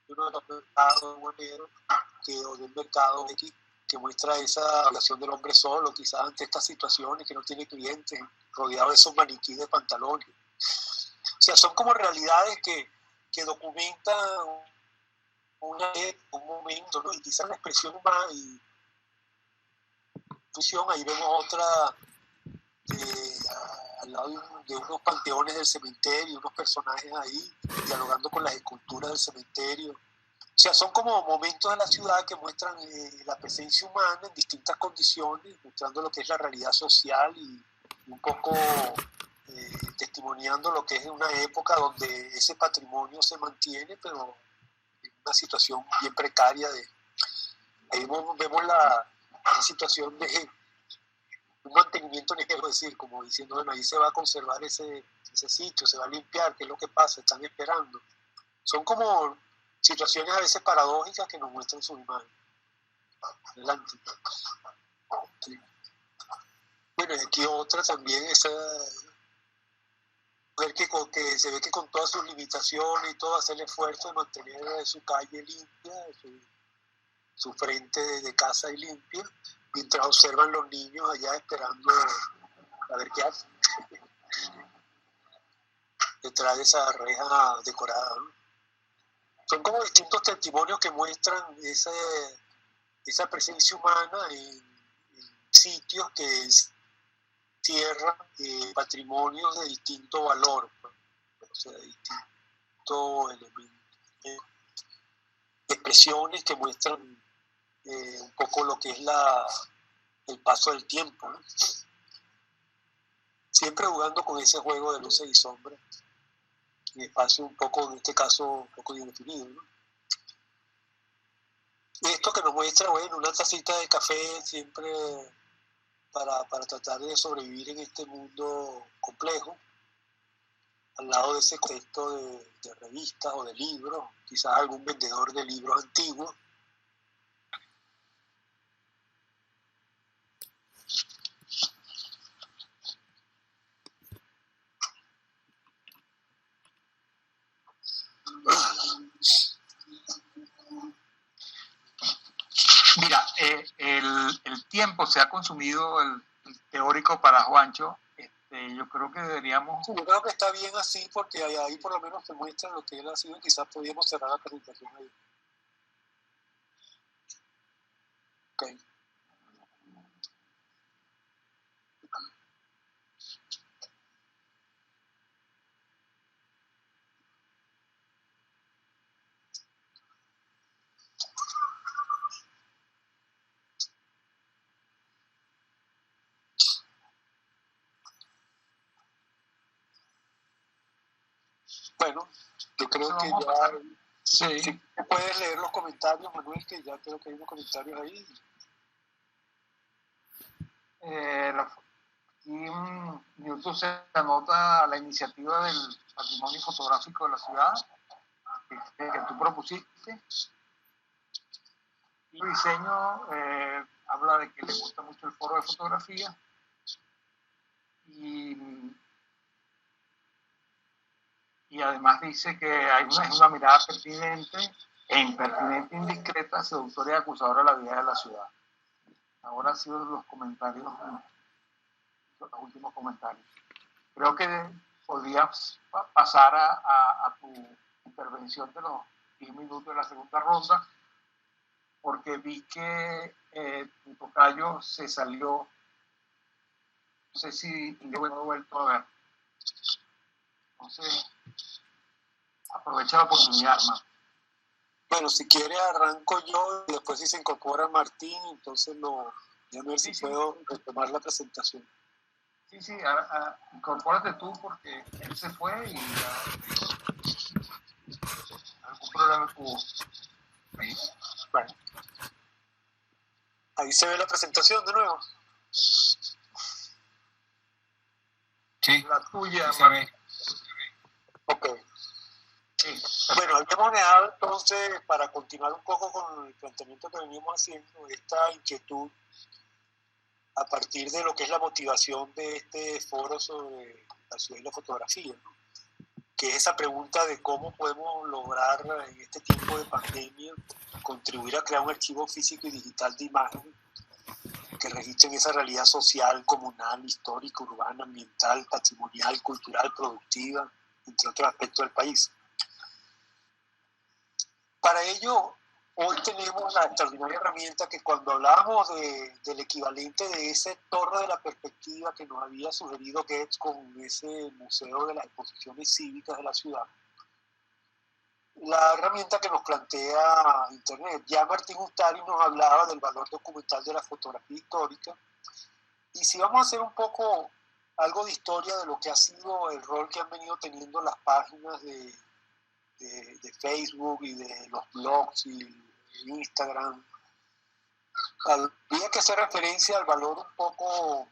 los mercados o del mercado X, que muestra esa relación del hombre solo, quizás ante estas situaciones, que no tiene clientes, rodeado de esos maniquíes de pantalones. O sea, son como realidades que documentan un momento, ¿no? Y quizás la expresión humana y ahí vemos otra al lado de unos panteones del cementerio, unos personajes ahí dialogando con las esculturas del cementerio. O sea, son como momentos de la ciudad que muestran la presencia humana en distintas condiciones, mostrando lo que es la realidad social y un poco testimoniando lo que es una época donde ese patrimonio se mantiene, pero en una situación bien precaria. Ahí vemos la situación de un mantenimiento negro, es decir, como diciendo, bueno, ahí se va a conservar ese sitio, se va a limpiar, ¿qué es lo que pasa? Están esperando. Son como situaciones a veces paradójicas que nos muestran su imagen. Adelante. Sí. Bueno, y aquí otra también, esa mujer que se ve que con todas sus limitaciones y todo hace el esfuerzo de mantener su calle limpia, su frente de casa y limpia, mientras observan los niños allá esperando a ver qué hacen detrás de esa reja decorada, ¿no? Son como distintos testimonios que muestran esa presencia humana en sitios que cierran patrimonios de distinto valor, o sea, de distintos elementos, expresiones que muestran un poco lo que es el paso del tiempo, ¿no? Siempre jugando con ese juego de luces y sombras, en espacio un poco, en este caso, un poco indefinido, ¿no? Esto que nos muestra, bueno, una tacita de café siempre para tratar de sobrevivir en este mundo complejo, al lado de ese contexto de revistas o de libros, quizás algún vendedor de libros antiguos. Mira, el tiempo se ha consumido, el teórico para Juancho. Yo creo que deberíamos... Sí, yo creo que está bien así, porque ahí por lo menos te muestra lo que él ha sido, y quizás podríamos cerrar la presentación ahí. Okay. Bueno, yo creo Entonces que vamos a ya... pasar. Sí. Sí. Puedes leer los comentarios, Manuel, que ya creo que hay unos comentarios ahí. Aquí en YouTube se anota la iniciativa del patrimonio fotográfico de la ciudad que tú propusiste. Y el diseño habla de que le gusta mucho el foro de fotografía y además dice que hay una mirada pertinente e impertinente, indiscreta, seductora y acusadora de la vida de la ciudad. Ahora han sido los comentarios, los últimos comentarios. Creo que podrías pasar a tu intervención de los 10 minutos de la segunda ronda, porque vi que tu tocayo se salió, no sé si lo he vuelto a ver. Entonces, aprovecha la oportunidad, hermano. Bueno, si quiere arranco yo y después si se incorpora Martín, entonces ya a ver si puedo retomar la presentación. Sí, incorpórate tú porque él se fue y algún problema tuvo. Bueno. Ahí se ve la presentación de nuevo. Sí, la tuya, se ve. Ok. Sí. Bueno, habíamos dejado entonces, para continuar un poco con el planteamiento que veníamos haciendo, esta inquietud a partir de lo que es la motivación de este foro sobre la ciudad y la fotografía, ¿no? Que es esa pregunta de cómo podemos lograr en este tiempo de pandemia contribuir a crear un archivo físico y digital de imágenes que registren esa realidad social, comunal, histórica, urbana, ambiental, patrimonial, cultural, productiva, entre otros aspectos del país. Para ello, hoy tenemos la extraordinaria herramienta que cuando hablábamos del equivalente de ese torre de la perspectiva que nos había sugerido Goetz con ese museo de las exposiciones cívicas de la ciudad, la herramienta que nos plantea Internet. Ya Martín Ustari nos hablaba del valor documental de la fotografía histórica, y si vamos a hacer un poco algo de historia de lo que ha sido el rol que han venido teniendo las páginas de Facebook y de los blogs y Instagram, habría que hacer referencia al valor un poco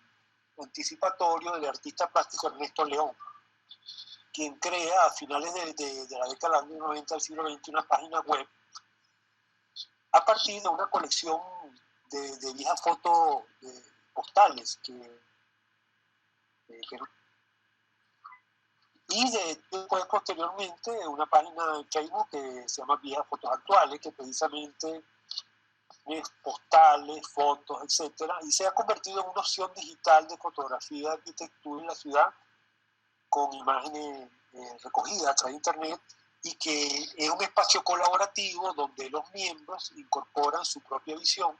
anticipatorio del artista plástico Ernesto León, quien crea a finales de la década del año 90 del siglo XX una página web a partir de una colección de viejas fotos postales y después posteriormente una página en Facebook que se llama Viejas Fotos Actuales, que precisamente es postales, fotos, etcétera, y se ha convertido en una opción digital de fotografía de arquitectura en la ciudad con imágenes recogidas a través de internet, y que es un espacio colaborativo donde los miembros incorporan su propia visión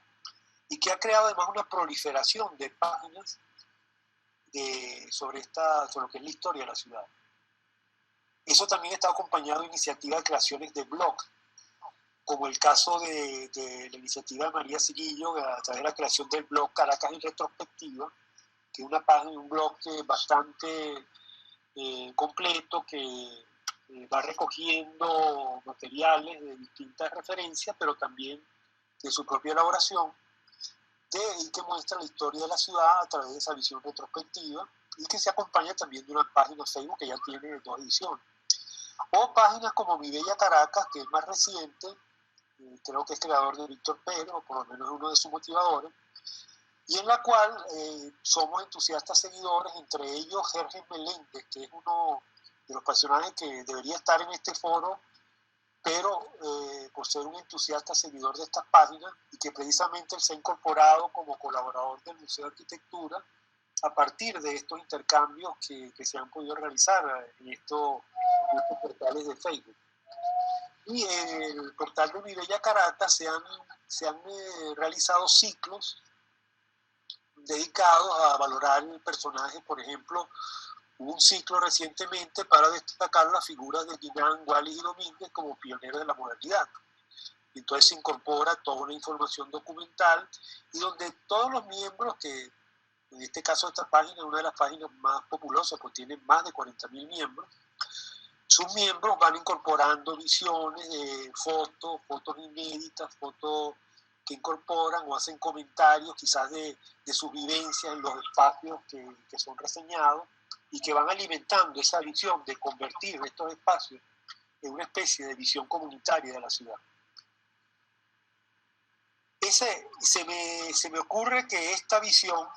y que ha creado además una proliferación de páginas sobre lo que es la historia de la ciudad. Eso también está acompañado de iniciativas de creaciones de blog, como el caso de la iniciativa de María Cirillo a través de la creación del blog Caracas en Retrospectiva, que es una página, un blog bastante completo que va recogiendo materiales de distintas referencias, pero también de su propia elaboración, y que muestra la historia de la ciudad a través de esa visión retrospectiva, y que se acompaña también de una página Facebook que ya tiene 2 ediciones. O páginas como Mi Bella Caracas, que es más reciente, creo que es creador de Víctor Pérez, o por lo menos uno de sus motivadores, y en la cual somos entusiastas seguidores, entre ellos Jerjes Meléndez, que es uno de los personajes que debería estar en este foro, pero por ser un entusiasta seguidor de estas páginas, y que precisamente él se ha incorporado como colaborador del Museo de Arquitectura a partir de estos intercambios que se han podido realizar en estos portales de Facebook. Y en el portal de Mi Bella Caracas se han realizado ciclos dedicados a valorar el personaje. Por ejemplo, hubo un ciclo recientemente para destacar las figuras de Guinan, Wallis y Domínguez como pioneros de la modernidad. Y entonces se incorpora toda una información documental, y donde todos los miembros, que en este caso esta página es una de las páginas más populosas, pues tiene más de 40.000 miembros, sus miembros van incorporando visiones de fotos inéditas, fotos que incorporan o hacen comentarios quizás de sus vivencias en los espacios que son reseñados y que van alimentando esa visión de convertir estos espacios en una especie de visión comunitaria de la ciudad. Se me ocurre que esta visión,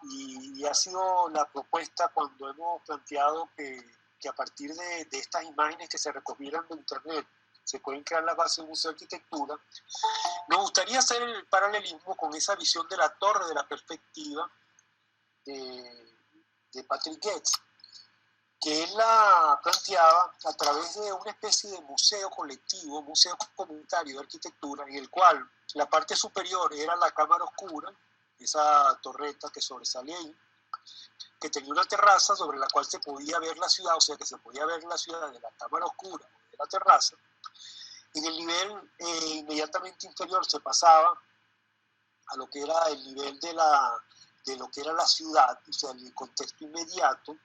y ha sido la propuesta cuando hemos planteado que a partir de estas imágenes que se recogieran de Internet se pueden crear las bases de un museo de arquitectura, nos gustaría hacer el paralelismo con esa visión de la torre de la perspectiva de Patrick Getz, que él la planteaba a través de una especie de museo colectivo, museo comunitario de arquitectura, en el cual la parte superior era la cámara oscura, esa torreta que sobresale ahí, que tenía una terraza sobre la cual se podía ver la ciudad, o sea que se podía ver la ciudad de la cámara oscura, de la terraza. En el nivel inmediatamente inferior se pasaba a lo que era el nivel de lo que era la ciudad, o sea, el contexto inmediato.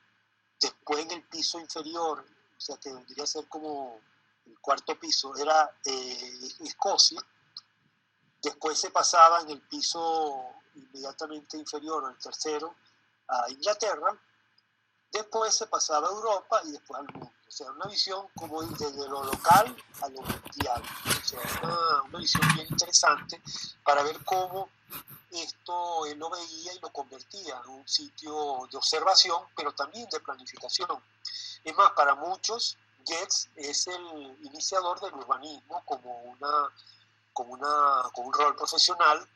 Después en el piso inferior, o sea que vendría a ser como el cuarto piso, era Escocia. Después se pasaba en el piso inmediatamente inferior, o el tercero, a Inglaterra. Después se pasaba a Europa y después al mundo. O sea, una visión como desde lo local a lo mundial. O sea, una visión bien interesante para ver cómo esto él lo veía y lo convertía en un sitio de observación, pero también de planificación. Es más, para muchos, Getz es el iniciador del urbanismo como un rol profesional,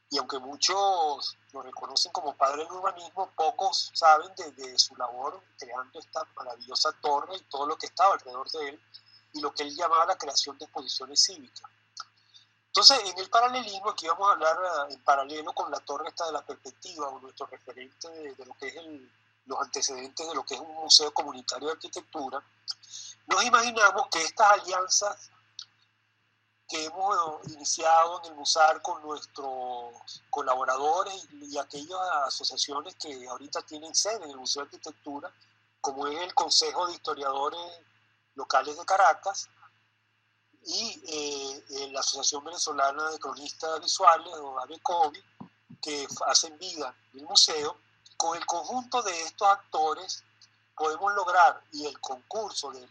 y aunque muchos lo reconocen como padre del urbanismo, pocos saben de su labor creando esta maravillosa torre y todo lo que estaba alrededor de él, y lo que él llamaba la creación de exposiciones cívicas. Entonces, en el paralelismo, aquí vamos a hablar en paralelo con la torre esta de la perspectiva, o nuestro referente de lo que es los antecedentes de lo que es un museo comunitario de arquitectura. Nos imaginamos que estas alianzas que hemos iniciado en el MUSAR con nuestros colaboradores y aquellas asociaciones que ahorita tienen sede en el Museo de Arquitectura, como es el Consejo de Historiadores Locales de Caracas, y la Asociación Venezolana de Cronistas Visuales, o ABECOVI, que hacen vida en el museo. Con el conjunto de estos actores podemos lograr, y el concurso de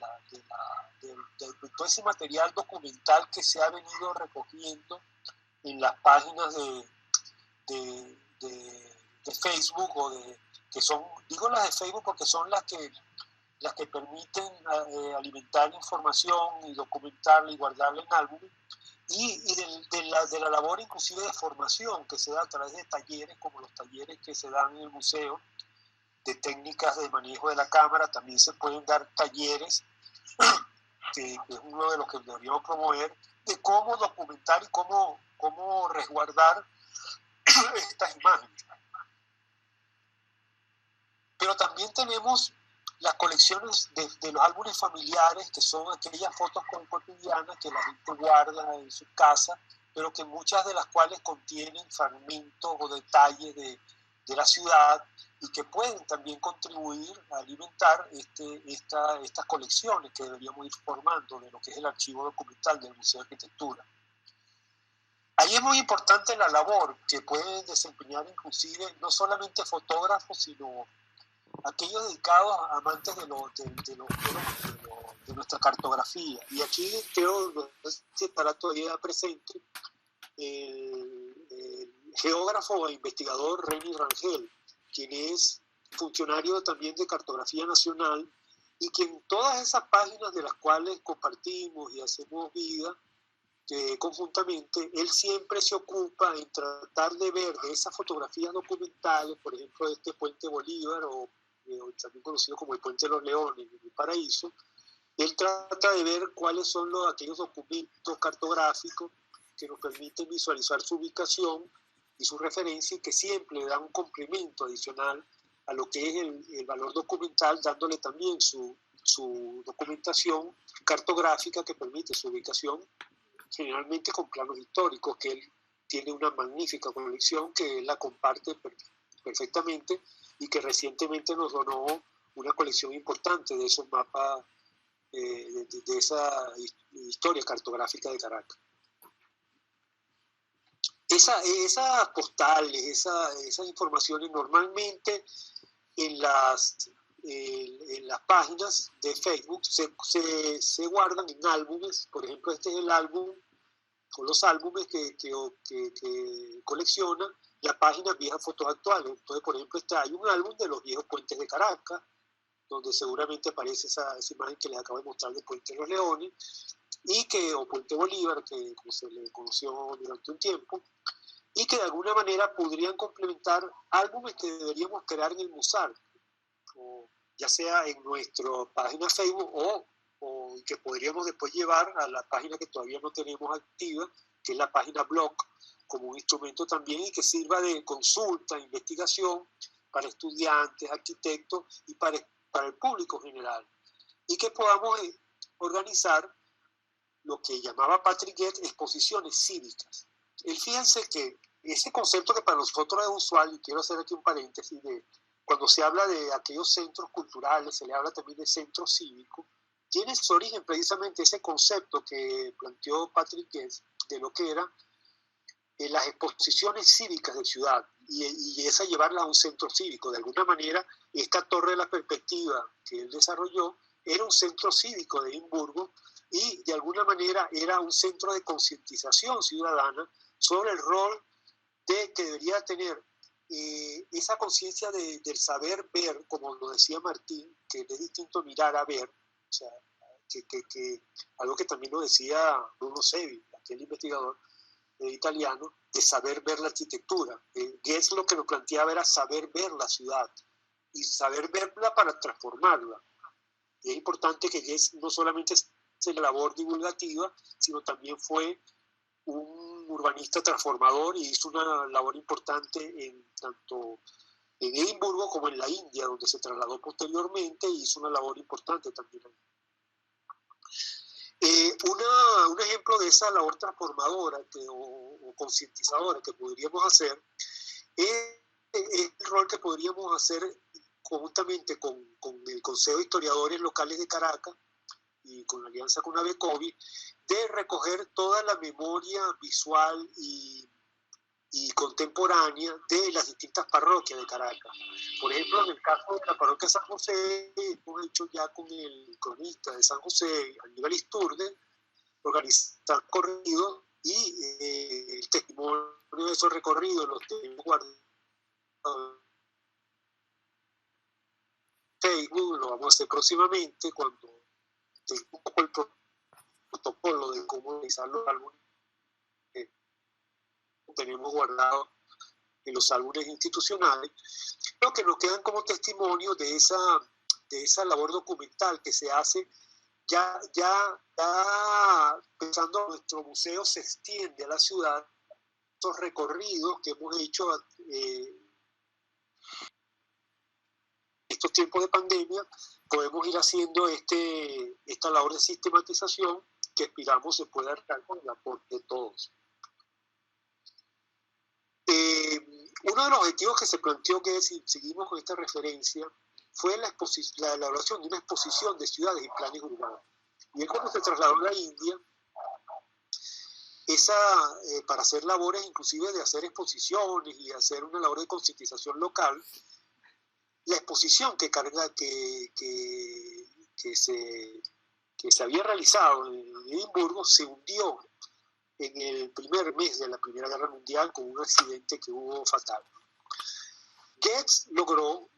todo ese material documental que se ha venido recogiendo en las páginas de Facebook, que son, digo las de Facebook porque son las que permiten alimentar información y documentarla y guardarla en álbumes, y de la labor inclusive de formación que se da a través de talleres, como los talleres que se dan en el museo, de técnicas de manejo de la cámara. También se pueden dar talleres, que es uno de los que deberíamos promover, de cómo documentar y cómo resguardar estas imágenes. Pero también tenemos las colecciones de los álbumes familiares, que son aquellas fotos cotidianas que la gente guarda en su casa, pero que muchas de las cuales contienen fragmentos o detalles de la ciudad, y que pueden también contribuir a alimentar estas colecciones que deberíamos ir formando de lo que es el archivo documental del Museo de Arquitectura. Ahí es muy importante la labor que pueden desempeñar inclusive no solamente fotógrafos, sino aquellos dedicados a amantes de nuestra cartografía. Y aquí creo que estará todavía presente el geógrafo e investigador Reni Rangel, quien es funcionario también de Cartografía Nacional, y que en todas esas páginas de las cuales compartimos y hacemos vida conjuntamente, él siempre se ocupa en tratar de ver de esas fotografías documentales, por ejemplo, de este Puente Bolívar, o también conocido como el Puente de los Leones, en el Paraíso. Él trata de ver cuáles son aquellos documentos cartográficos que nos permiten visualizar su ubicación y su referencia, y que siempre le dan un complemento adicional a lo que es el valor documental, dándole también su documentación cartográfica que permite su ubicación, generalmente con planos históricos, que él tiene una magnífica colección que él la comparte perfectamente, y que recientemente nos donó una colección importante de esos mapas de esa historia cartográfica de Caracas. Esas postales, esas informaciones normalmente en las páginas de Facebook se guardan en álbumes. Por ejemplo, este es el álbum o los álbumes que colecciona la página Viejas Fotos Actuales. Entonces, por ejemplo, hay un álbum de los viejos puentes de Caracas, donde seguramente aparece esa imagen que les acabo de mostrar de Puente de los Leones, o Puente Bolívar, que como se le conoció durante un tiempo, y que de alguna manera podrían complementar álbumes que deberíamos crear en el MUSAR, ya sea en nuestra página Facebook o que podríamos después llevar a la página que todavía no tenemos activa, que es la página blog, como un instrumento también y que sirva de consulta, investigación para estudiantes, arquitectos y para el público general. Y que podamos organizar lo que llamaba Patrick Goetz exposiciones cívicas. Fíjense que ese concepto que para nosotros es usual, y quiero hacer aquí un paréntesis, cuando se habla de aquellos centros culturales, se le habla también de centros cívicos, tiene su origen precisamente ese concepto que planteó Patrick Goetz de lo que eran las exposiciones cívicas de ciudad y esa llevarla a un centro cívico. De alguna manera, esta Torre de la Perspectiva que él desarrolló era un centro cívico de Edimburgo y de alguna manera era un centro de concientización ciudadana sobre el rol que debería tener esa conciencia del saber ver, como lo decía Martín, que es distinto mirar a ver, o sea, que algo que también lo decía Bruno Sevi, aquel investigador italiano, de saber ver la arquitectura. Goetz lo que nos planteaba era saber ver la ciudad y saber verla para transformarla. Y es importante que Goetz no solamente es la labor divulgativa, sino también fue un urbanista transformador y hizo una labor importante tanto en Edimburgo como en la India, donde se trasladó posteriormente y hizo una labor importante también ahí. Un ejemplo de esa labor transformadora o concientizadora que podríamos hacer es el rol que podríamos hacer conjuntamente con el Consejo de Historiadores Locales de Caracas y con la alianza con ABECOVI, de recoger toda la memoria visual y contemporánea de las distintas parroquias de Caracas. Por ejemplo, en el caso de la parroquia de San José, hemos hecho ya con el cronista de San José, Aníbal Isturde, organizar recorridos y el testimonio de esos recorridos los tenemos guardados en Facebook. Lo vamos a hacer próximamente cuando tenga un poco el protocolo de cómo realizar los álbumes que tenemos guardados en los álbumes institucionales, pero que nos quedan como testimonio de esa labor documental que se hace. Ya pensando, nuestro museo se extiende a la ciudad, estos recorridos que hemos hecho estos tiempos de pandemia, podemos ir haciendo esta labor de sistematización que esperamos se pueda dar con el aporte de todos. Uno de los objetivos que se planteó, que si seguimos con esta referencia, fue la elaboración de una exposición de ciudades y planes urbanos. Y él, cuando se trasladó a la India, para hacer labores inclusive de hacer exposiciones y hacer una labor de concientización local, la exposición que se había realizado en Edimburgo se hundió en el primer mes de la Primera Guerra Mundial con un accidente que hubo fatal. Goetz logró,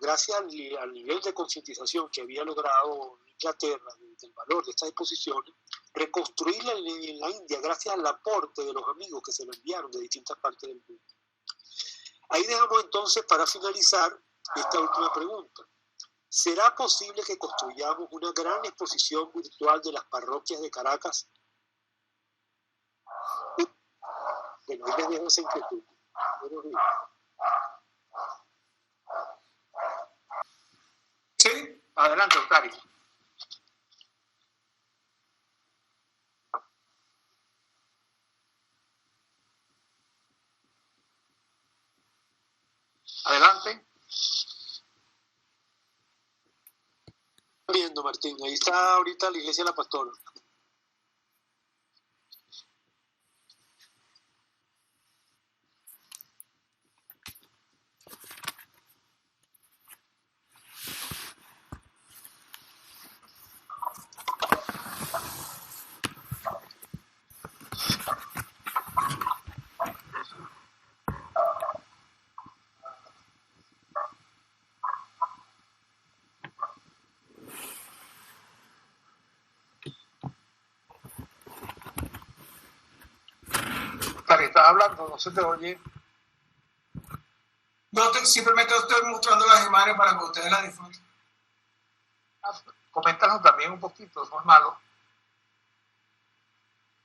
gracias al nivel de concientización que había logrado Inglaterra del valor de estas exposiciones, reconstruirla en la India gracias al aporte de los amigos que se lo enviaron de distintas partes del mundo. Ahí dejamos entonces, para finalizar, esta última pregunta. ¿Será posible que construyamos una gran exposición virtual de las parroquias de Caracas? Bueno, ahí les dejo esa inquietud. Sí, adelante, Octavio. Adelante. viendo, Martín. Ahí está ahorita la iglesia de la Pastora. Claro, estás hablando, no se te oye. Simplemente estoy mostrando las imágenes para que ustedes las disfruten. Coméntanos también un poquito, no es malo.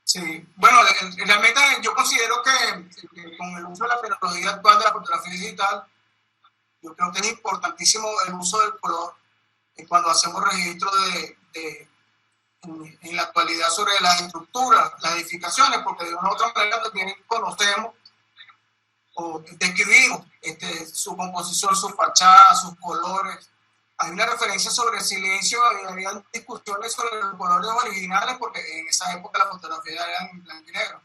Sí, bueno, realmente yo considero que con el uso de la tecnología actual de la fotografía digital, yo creo que es importantísimo el uso del color cuando hacemos registro en la actualidad sobre las estructuras, las edificaciones, porque de una u otra manera también conocemos o describimos su composición, su fachada, sus colores. Hay una referencia sobre el silencio y había discusiones sobre los colores originales porque en esa época la fotografía era en blanco y negro.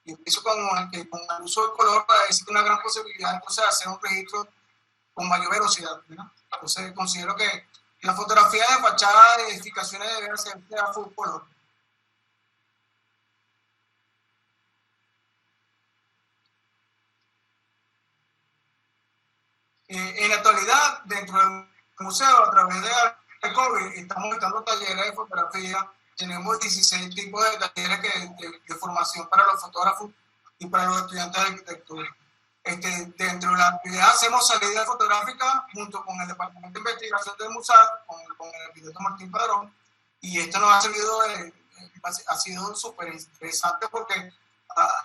Y empiezo con el uso del color para decir que una gran posibilidad entonces de hacer un registro con mayor velocidad, ¿no? Entonces considero que la fotografía de fachada de edificaciones debe ser a full color. En la actualidad, dentro del museo, a través de COVID, estamos dando talleres de fotografía. Tenemos 16 tipos de talleres de formación para los fotógrafos y para los estudiantes de arquitectura. Dentro de la actividad hacemos salida fotográfica junto con el Departamento de Investigación del museo, con el arquitecto Martín Padrón, y esto nos ha servido, ha sido súper interesante porque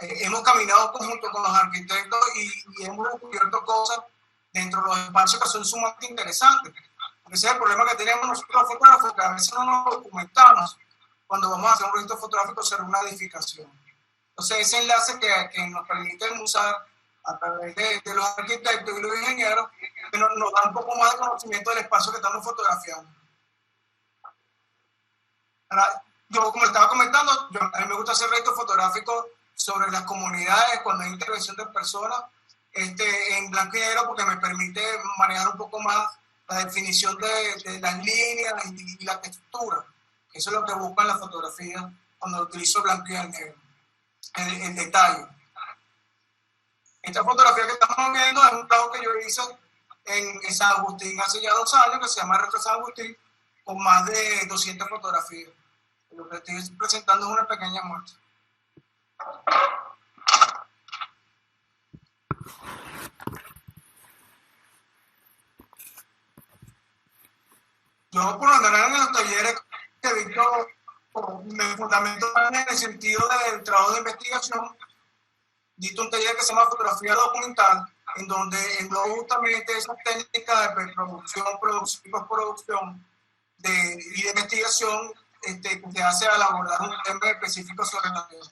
hemos caminado junto con los arquitectos y hemos descubierto cosas dentro de los espacios que son sumamente interesantes. Ese es el problema que tenemos nosotros los fotógrafos, que a veces no nos documentamos cuando vamos a hacer un registro fotográfico sobre una edificación. Entonces ese enlace que nos permite el museo a través de los arquitectos y los ingenieros, que nos da un poco más de conocimiento del espacio que estamos fotografiando. Ahora, yo, como estaba comentando, a mí me gusta hacer registros fotográficos sobre las comunidades cuando hay intervención de personas en blanco y negro porque me permite manejar un poco más la definición de las líneas y la textura. Eso es lo que busco en la fotografía cuando utilizo blanco y negro, el detalle. Esta fotografía que estamos viendo es un trabajo que yo hice en San Agustín hace ya 2 años, que se llama Retro San Agustín, con más de 200 fotografías. Lo que estoy presentando es una pequeña muestra. Yo, por lo general, en los talleres que he visto, me fundamento en el sentido del trabajo de investigación. Dito un taller que se llama fotografía documental, en donde englobo justamente esas técnicas de preproducción, producción y postproducción y de investigación que hace al abordar un tema específico sobre la vida.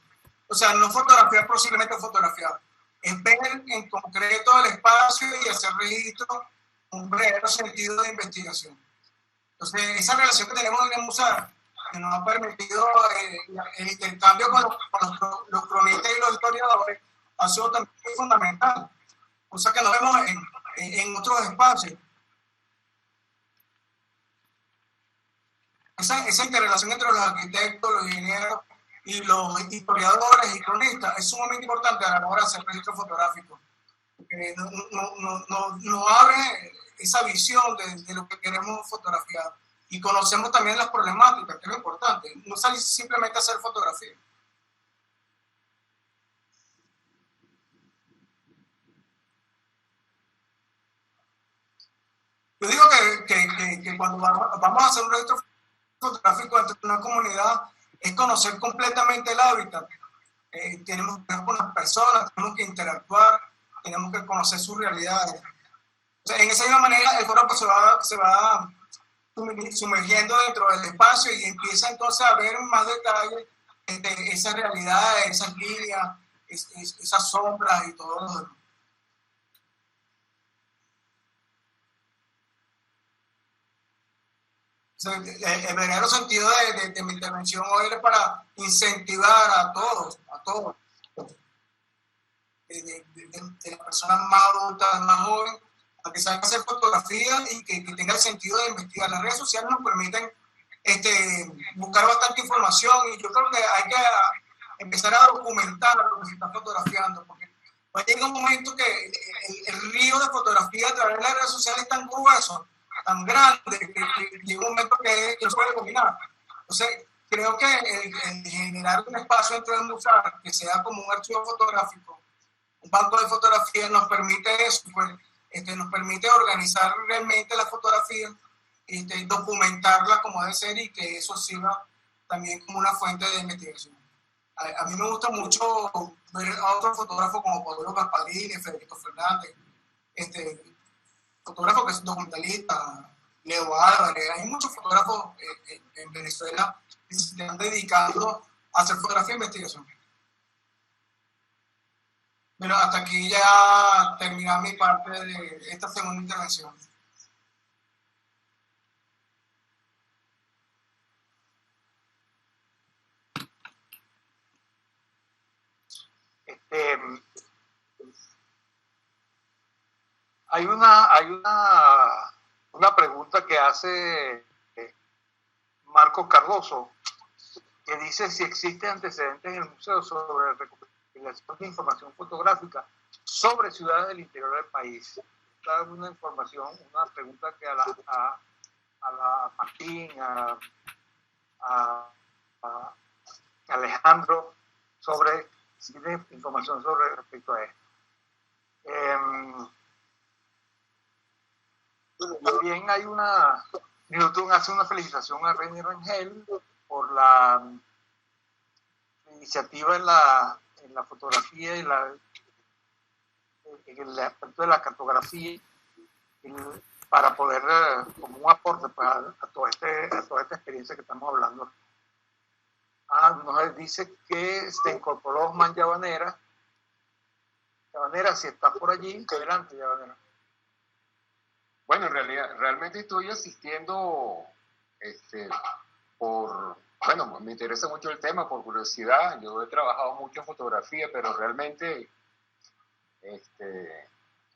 O sea, no fotografiar por simplemente fotografiar, es ver en concreto el espacio y hacer registro con un verdadero sentido de investigación. Entonces, esa relación que tenemos en el museo, que nos ha permitido el intercambio con los cronistas y los historiadores, ha sido también fundamental, cosa que no vemos en otros espacios. Esa interrelación entre los arquitectos, los ingenieros y los historiadores y cronistas es sumamente importante a la hora de hacer registro fotográfico, porque nos abre esa visión de lo que queremos fotografiar y conocemos también las problemáticas, que es lo importante, no salir simplemente a hacer fotografía. Yo digo que cuando vamos a hacer un registro fotográfico dentro de una comunidad es conocer completamente el hábitat. Tenemos que ver con las personas, tenemos que interactuar, tenemos que conocer sus realidades. O sea, en esa misma manera el fotógrafo se va sumergiendo dentro del espacio y empieza entonces a ver más detalles de esas realidades, esas líneas, esas sombras y todo lo demás. El verdadero sentido de mi intervención hoy era para incentivar a todos, de las personas más adultas, más jóvenes, a que salgan a hacer fotografías y que tenga el sentido de investigar. Las redes sociales nos permiten buscar bastante información y yo creo que hay que empezar a documentar lo que se está fotografiando, porque va a llegar un momento que el río de fotografía a través de las redes sociales es tan grueso, tan grande, que llega un momento que no se puede dominar. Entonces, creo que el generar un espacio dentro del museo que sea como un archivo fotográfico, un banco de fotografía, nos permite eso, pues, nos permite organizar realmente la fotografía, documentarla como debe ser y que eso sirva también como una fuente de investigación. A mí me gusta mucho ver a otros fotógrafos como Pablo Gasparini, Federico Fernández, fotógrafos que son documentalistas, Leo Álvarez. Hay muchos fotógrafos en Venezuela que se están dedicando a hacer fotografía e investigación. Pero hasta aquí ya termina mi parte de esta segunda intervención. Hay una pregunta que hace Marcos Cardoso, que dice si existen antecedentes en el museo sobre la recopilación de información fotográfica sobre ciudades del interior del país. Esta es una información, una pregunta que a la Martín, a Alejandro, sobre si tiene información sobre respecto a esto. También hay Newton hace una felicitación a René Rangel por la iniciativa en la fotografía y en el aspecto de la cartografía para poder, como un aporte a toda esta experiencia que estamos hablando. Nos dice que se incorporó Osman Llavanera. Llavanera, si estás por allí, adelante, Llavanera. Bueno, en realidad, realmente estoy asistiendo bueno, me interesa mucho el tema por curiosidad. Yo he trabajado mucho en fotografía, pero realmente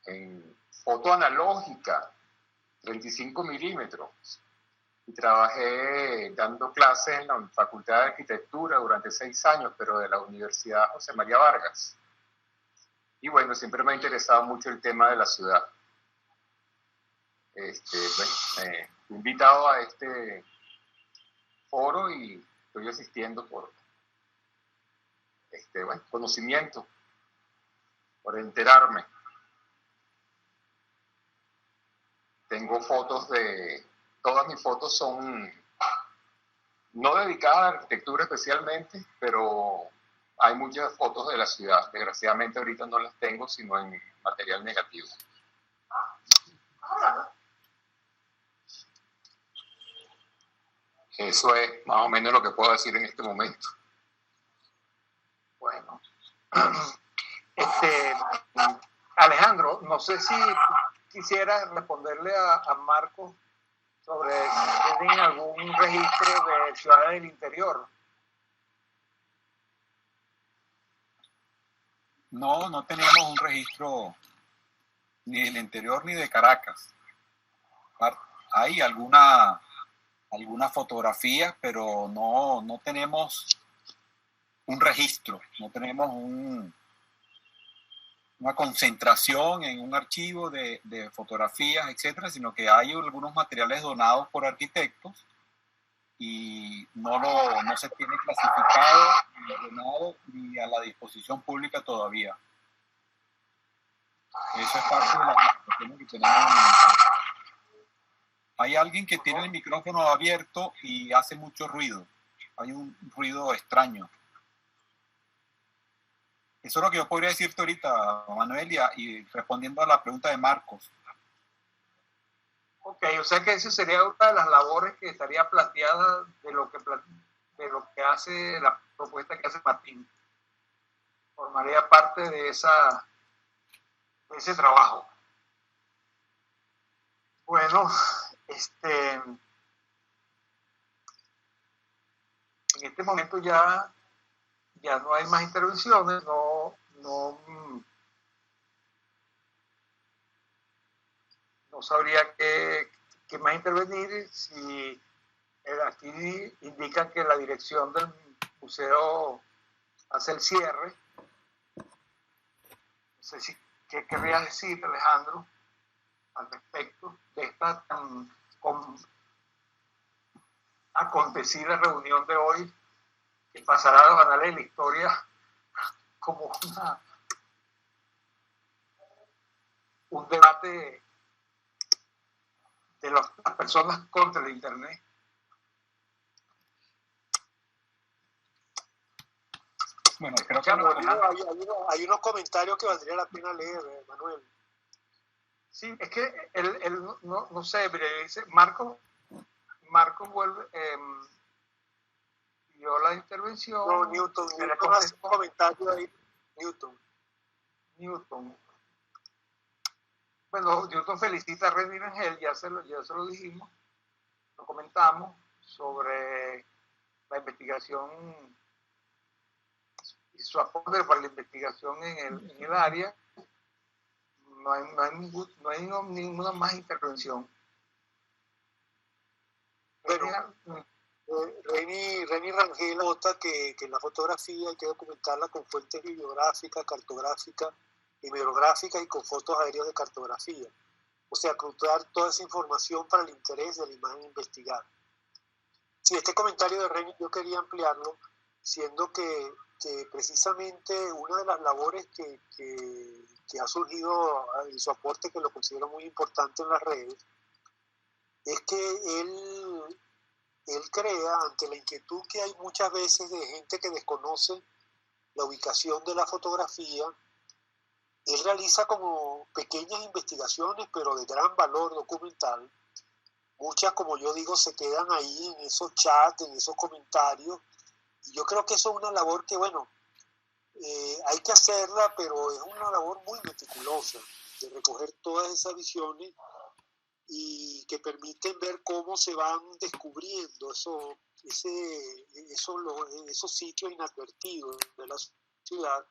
en foto analógica, 35 milímetros. Y trabajé dando clases en la Facultad de Arquitectura durante 6 años, pero de la Universidad José María Vargas. Y bueno, siempre me ha interesado mucho el tema de la ciudad. Fui invitado a este foro y estoy asistiendo por conocimiento, por enterarme. Tengo fotos todas mis fotos son no dedicadas a la arquitectura especialmente, pero hay muchas fotos de la ciudad. Desgraciadamente ahorita no las tengo, sino en material negativo. Eso es más o menos lo que puedo decir en este momento. Bueno. Alejandro, no sé si quisieras responderle a Marcos sobre si tienen algún registro de ciudades del interior. No tenemos un registro ni del interior ni de Caracas. Hay algunas fotografías, pero no tenemos un registro, no tenemos una concentración en un archivo de fotografías, etcétera, sino que hay algunos materiales donados por arquitectos y no se tiene clasificado, ni ordenado, ni a la disposición pública todavía. Eso es parte de la discusión que tenemos. Hay alguien que tiene el micrófono abierto y hace mucho ruido. Hay un ruido extraño. Eso es lo que yo podría decirte ahorita, Manuel, y respondiendo a la pregunta de Marcos. Ok, o sea que esa sería una de las labores que estaría planteada de lo que hace la propuesta que hace Martín. Formaría parte de ese trabajo. Bueno, En este momento ya no hay más intervenciones, no sabría qué más intervenir. Si aquí indican que la dirección del museo hace el cierre, no sé si qué querrías decir, Alejandro, al respecto de esta tan acontecida reunión de hoy, que pasará a los anales de la historia como un debate de las personas contra el Internet. Bueno, creo que hay unos comentarios que valdría la pena leer, Manuel. Sí, es que no sé, dice Marco vuelve, vio la intervención. No, Newton hace un comentario ahí. Newton. Bueno, Newton felicita a Reni Rangel, ya se lo dijimos, lo comentamos, sobre la investigación y su aporte para la investigación en el área. No hay ninguna más intervención. Bueno, Reni Rangel nota que la fotografía hay que documentarla con fuentes bibliográficas, cartográficas, hemerográficas y con fotos aéreas de cartografía. O sea, cruzar toda esa información para el interés de la imagen investigada. Sí, este comentario de Reni yo quería ampliarlo, siendo que precisamente una de las labores que ha surgido en su aporte, que lo considero muy importante en las redes, es que él crea, ante la inquietud que hay muchas veces de gente que desconoce la ubicación de la fotografía, él realiza como pequeñas investigaciones, pero de gran valor documental. Muchas, como yo digo, se quedan ahí en esos chats, en esos comentarios, y yo creo que eso es una labor que, bueno, hay que hacerla, pero es una labor muy meticulosa, de recoger todas esas visiones y que permiten ver cómo se van descubriendo esos sitios inadvertidos de la ciudad,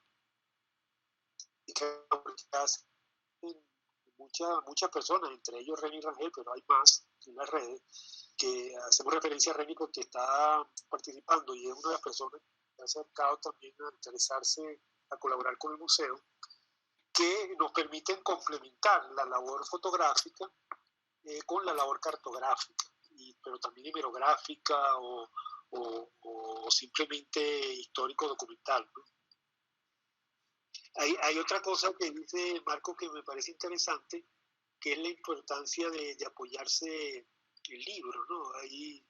y que hacen muchas personas, entre ellos Reni Rangel, pero hay más en las redes, que hacemos referencia a Reni porque está participando y es una de las personas que ha acercado también a interesarse, a colaborar con el museo, que nos permiten complementar la labor fotográfica con la labor cartográfica, pero también hemerográfica o simplemente histórico-documental, ¿no? Hay otra cosa que dice Marco que me parece interesante, que es la importancia de apoyarse en libros, ¿no? Ahí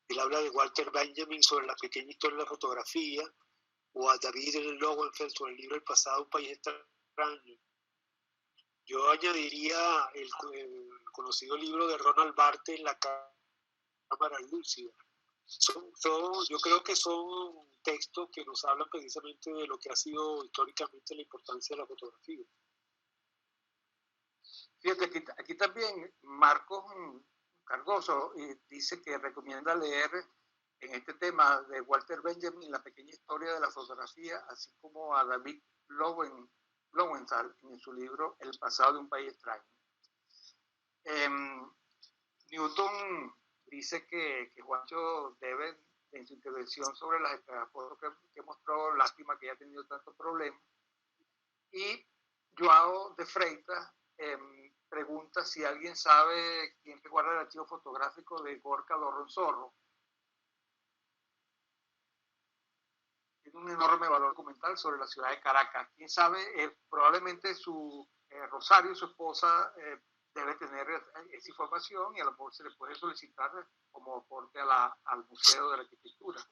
él habla de Walter Benjamin sobre la pequeña historia de la fotografía, o a David Lowenfeld sobre el libro El pasado, un país extraño. Yo añadiría el conocido libro de Ronald Barthes, La cámara lúcida. Yo creo que son textos que nos hablan precisamente de lo que ha sido históricamente la importancia de la fotografía. Fíjate, aquí también Marcos Cardoso dice que recomienda leer en este tema de Walter Benjamin La pequeña historia de la fotografía, así como a David Lowenthal en su libro El pasado de un país extraño. Newton dice que Juancho debe, en su intervención sobre las fotos que mostró, lástima que haya tenido tantos problemas. Y Joao de Freitas pregunta si alguien sabe quién guarda el archivo fotográfico de Gorka Dorronzorro. Tiene un enorme valor documental sobre la ciudad de Caracas. Quién sabe, probablemente Rosario, su esposa, debe tener esa información y a lo mejor se le puede solicitar como aporte al Museo de la Arquitectura.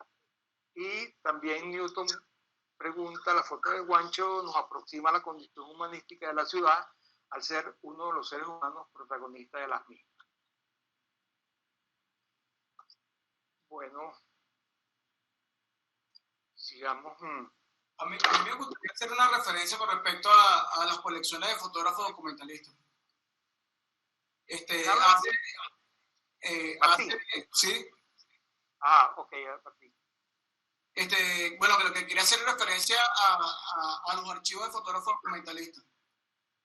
Y también Newton pregunta, la foto de Juancho nos aproxima a la condición humanística de la ciudad al ser uno de los seres humanos protagonistas de las mismas. Bueno, sigamos. A mí me gustaría hacer una referencia con respecto a las colecciones de fotógrafos documentalistas. Sí. Sí. Ok, Martín. bueno, que lo que quería hacer referencia a los archivos de fotógrafos documentalistas.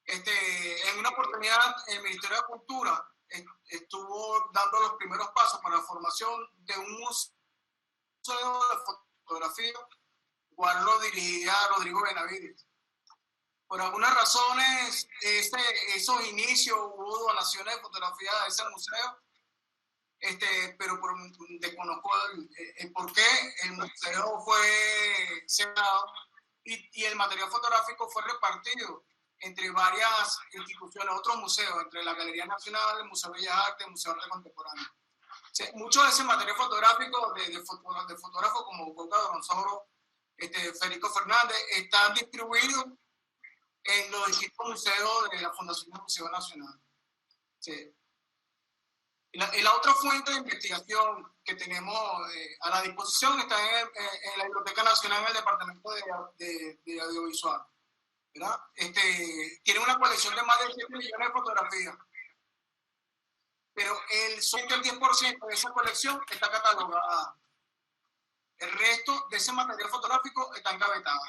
En una oportunidad, el Ministerio de Cultura estuvo dando los primeros pasos para la formación de un museo de fotografía, cual lo dirigía Rodrigo Benavides. Por algunas razones, esos inicios hubo donaciones de fotografía a ese museo, pero desconozco el por qué. El museo fue cerrado y el material fotográfico fue repartido entre varias instituciones, otros museos, entre la Galería Nacional, el Museo de Bellas Artes, el Museo de Arte Contemporáneo. O sea, mucho de ese material fotográfico de fotógrafos como Boca Doronsoro, Federico Fernández, están distribuidos en los distintos museos de la Fundación del Museo Nacional. Sí. Y la otra fuente de investigación que tenemos a la disposición está en la Biblioteca Nacional en el Departamento de Audiovisual, ¿verdad? Tiene una colección de más de 7 millones de fotografías, pero solamente el 10% de esa colección está catalogada. El resto de ese material fotográfico está encabezado.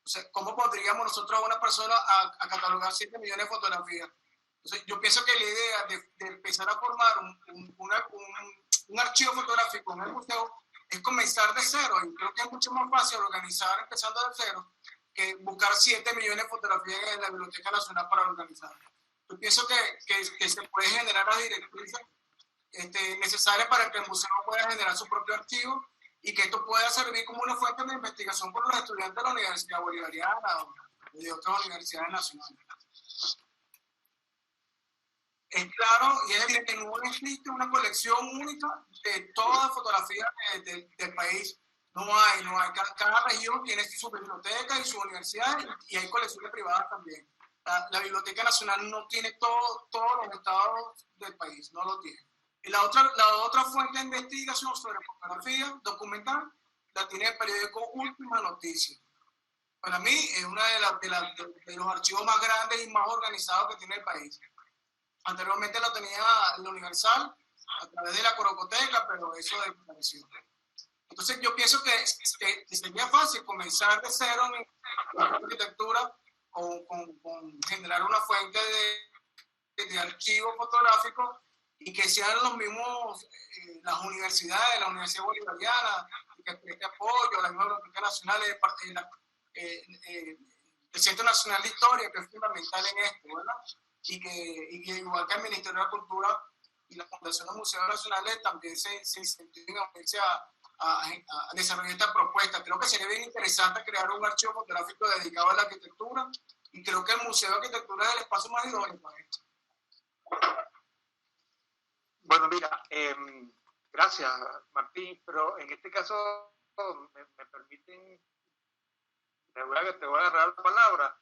O sea, ¿cómo podríamos nosotros a una persona a catalogar 7 millones de fotografías? Entonces, yo pienso que la idea de empezar a formar un archivo fotográfico en el museo es comenzar de cero. Y creo que es mucho más fácil organizar empezando de cero que buscar 7 millones de fotografías en la Biblioteca Nacional para organizar. Yo pienso que se puede generar las directrices necesarias para que el museo pueda generar su propio archivo y que esto pueda servir como una fuente de investigación por los estudiantes de la Universidad Bolivariana o de otras universidades nacionales. Es claro y es evidente que no existe una colección única de todas las fotografías del país. No hay. Cada región tiene su biblioteca y su universidad y hay colecciones privadas también. La Biblioteca Nacional no tiene todos los estados del país, no lo tiene. Y la otra fuente de investigación sobre fotografía documental la tiene el periódico Última Noticia. Para mí es uno de los archivos más grandes y más organizados que tiene el país. Anteriormente lo tenía la Universal a través de la Corocoteca, pero eso desapareció. Entonces yo pienso que sería fácil comenzar de cero en la arquitectura con generar una fuente de archivos fotográficos y que sean los mismos, las universidades, la Universidad Bolivariana, que preste apoyo, la misma Biblioteca Nacional, el Centro Nacional de Historia, que es fundamental en esto, ¿verdad? Y que igual que el Ministerio de la Cultura y la Fundación de Museos Nacionales también se incentiven a desarrollar esta propuesta. Creo que sería bien interesante crear un archivo fotográfico dedicado a la arquitectura y creo que el Museo de Arquitectura es el espacio más idóneo para esto. Bueno, mira, gracias Martín, pero en este caso me permiten, te voy a agarrar la palabra,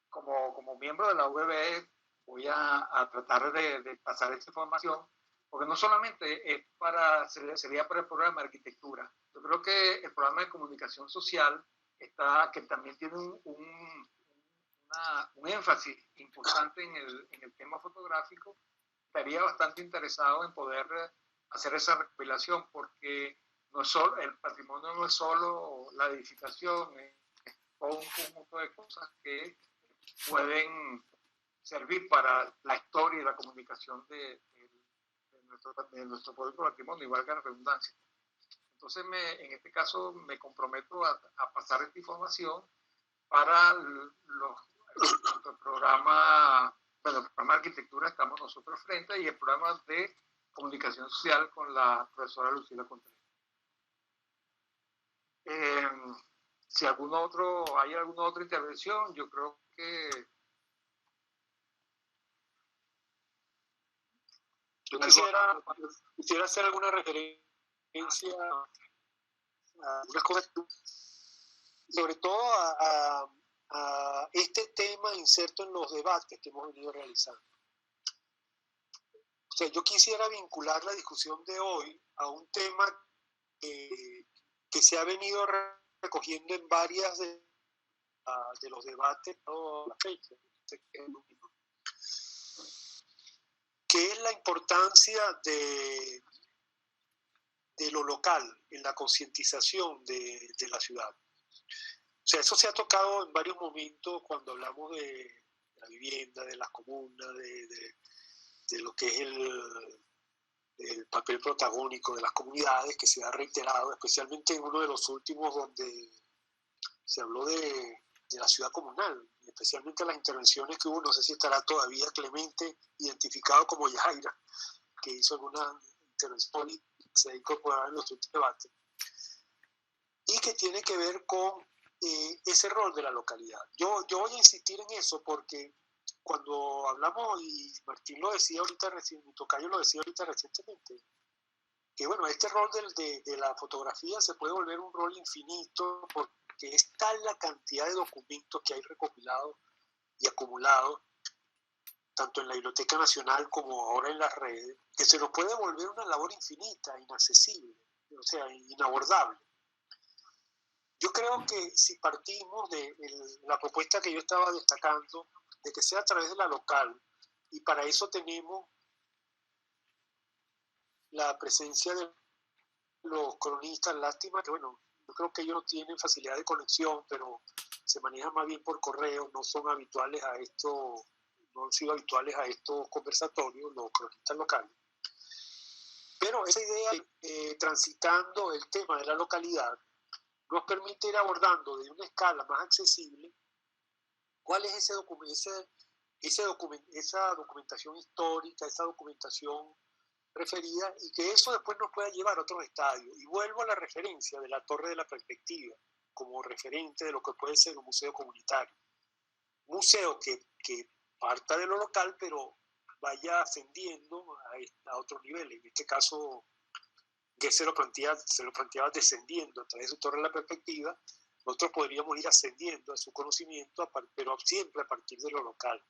como miembro de la UBB voy a tratar de pasar esta información, porque no solamente sería para el programa de arquitectura. Yo creo que el programa de comunicación social que también tiene un énfasis importante en el tema fotográfico, estaría bastante interesado en poder hacer esa recopilación, porque no es solo, el patrimonio no es solo la edificación, es todo un conjunto de cosas que pueden servir para la historia y la comunicación de nuestro propio patrimonio, y valga la redundancia. Entonces, en este caso, me comprometo a pasar esta información para el programa de arquitectura. Estamos nosotros frente, y el programa de comunicación social con la profesora Lucila Contreras. Si hay alguna otra intervención, yo creo que yo quisiera hacer alguna referencia a unas cosas, sobre todo a este tema inserto en los debates que hemos venido realizando. O sea, yo quisiera vincular la discusión de hoy a un tema que se ha venido recogiendo en varias de los debates toda la fecha, que es la importancia de de lo local en la concientización de la ciudad. O sea, eso se ha tocado en varios momentos cuando hablamos de la vivienda, de las comunas, de lo que es el papel protagónico de las comunidades, que se ha reiterado, especialmente en uno de los últimos donde se habló de la ciudad comunal, especialmente las intervenciones que hubo, no sé si estará todavía Clemente, identificado como Yajaira, que hizo alguna intervención y se ha incorporado en los últimos debates, y que tiene que ver con ese rol de la localidad. Yo voy a insistir en eso porque cuando hablamos, y Martín lo decía ahorita recién, mi tocayo lo decía ahorita recientemente, que bueno, este rol de la fotografía se puede volver un rol infinito porque es tal la cantidad de documentos que hay recopilados y acumulados, tanto en la Biblioteca Nacional como ahora en las redes, que se nos puede volver una labor infinita, inaccesible, o sea, inabordable. Yo creo que si partimos de la propuesta que yo estaba destacando, de que sea a través de la local, y para eso tenemos la presencia de los cronistas, lástima que bueno, yo creo que ellos no tienen facilidad de conexión, pero se manejan más bien por correo, no son habituales a esto, no han sido habituales a estos conversatorios, los cronistas locales. Pero esa idea, transitando el tema de la localidad, nos permite ir abordando de una escala más accesible cuál es esa documentación histórica, esa documentación referida, y que eso después nos pueda llevar a otros estadios. Y vuelvo a la referencia de la Torre de la Perspectiva como referente de lo que puede ser un museo comunitario. Un museo que parta de lo local, pero vaya ascendiendo a otros niveles. En este caso, que se lo planteaba descendiendo a través de su Torre de la Perspectiva. Nosotros podríamos ir ascendiendo a su conocimiento, pero siempre a partir de lo local,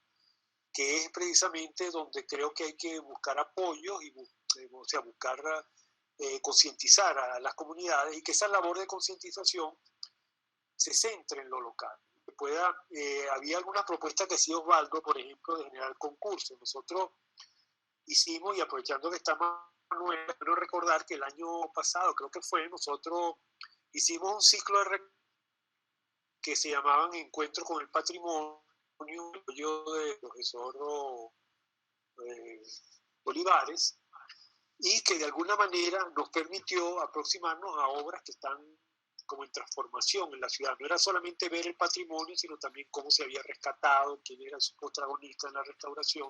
que es precisamente donde creo que hay que buscar apoyos y buscar concientizar a las comunidades, y que esa labor de concientización se centre en lo local. Había algunas propuestas que hacía Osvaldo, por ejemplo, de generar concursos. Nosotros hicimos, y aprovechando que está Manuel, quiero recordar que el año pasado, creo que fue, nosotros hicimos un ciclo que se llamaban Encuentros con el Patrimonio, yo de profesor Olivares, y que de alguna manera nos permitió aproximarnos a obras que están como en transformación en la ciudad. No era solamente ver el patrimonio, sino también cómo se había rescatado, quién eran sus protagonistas en la restauración.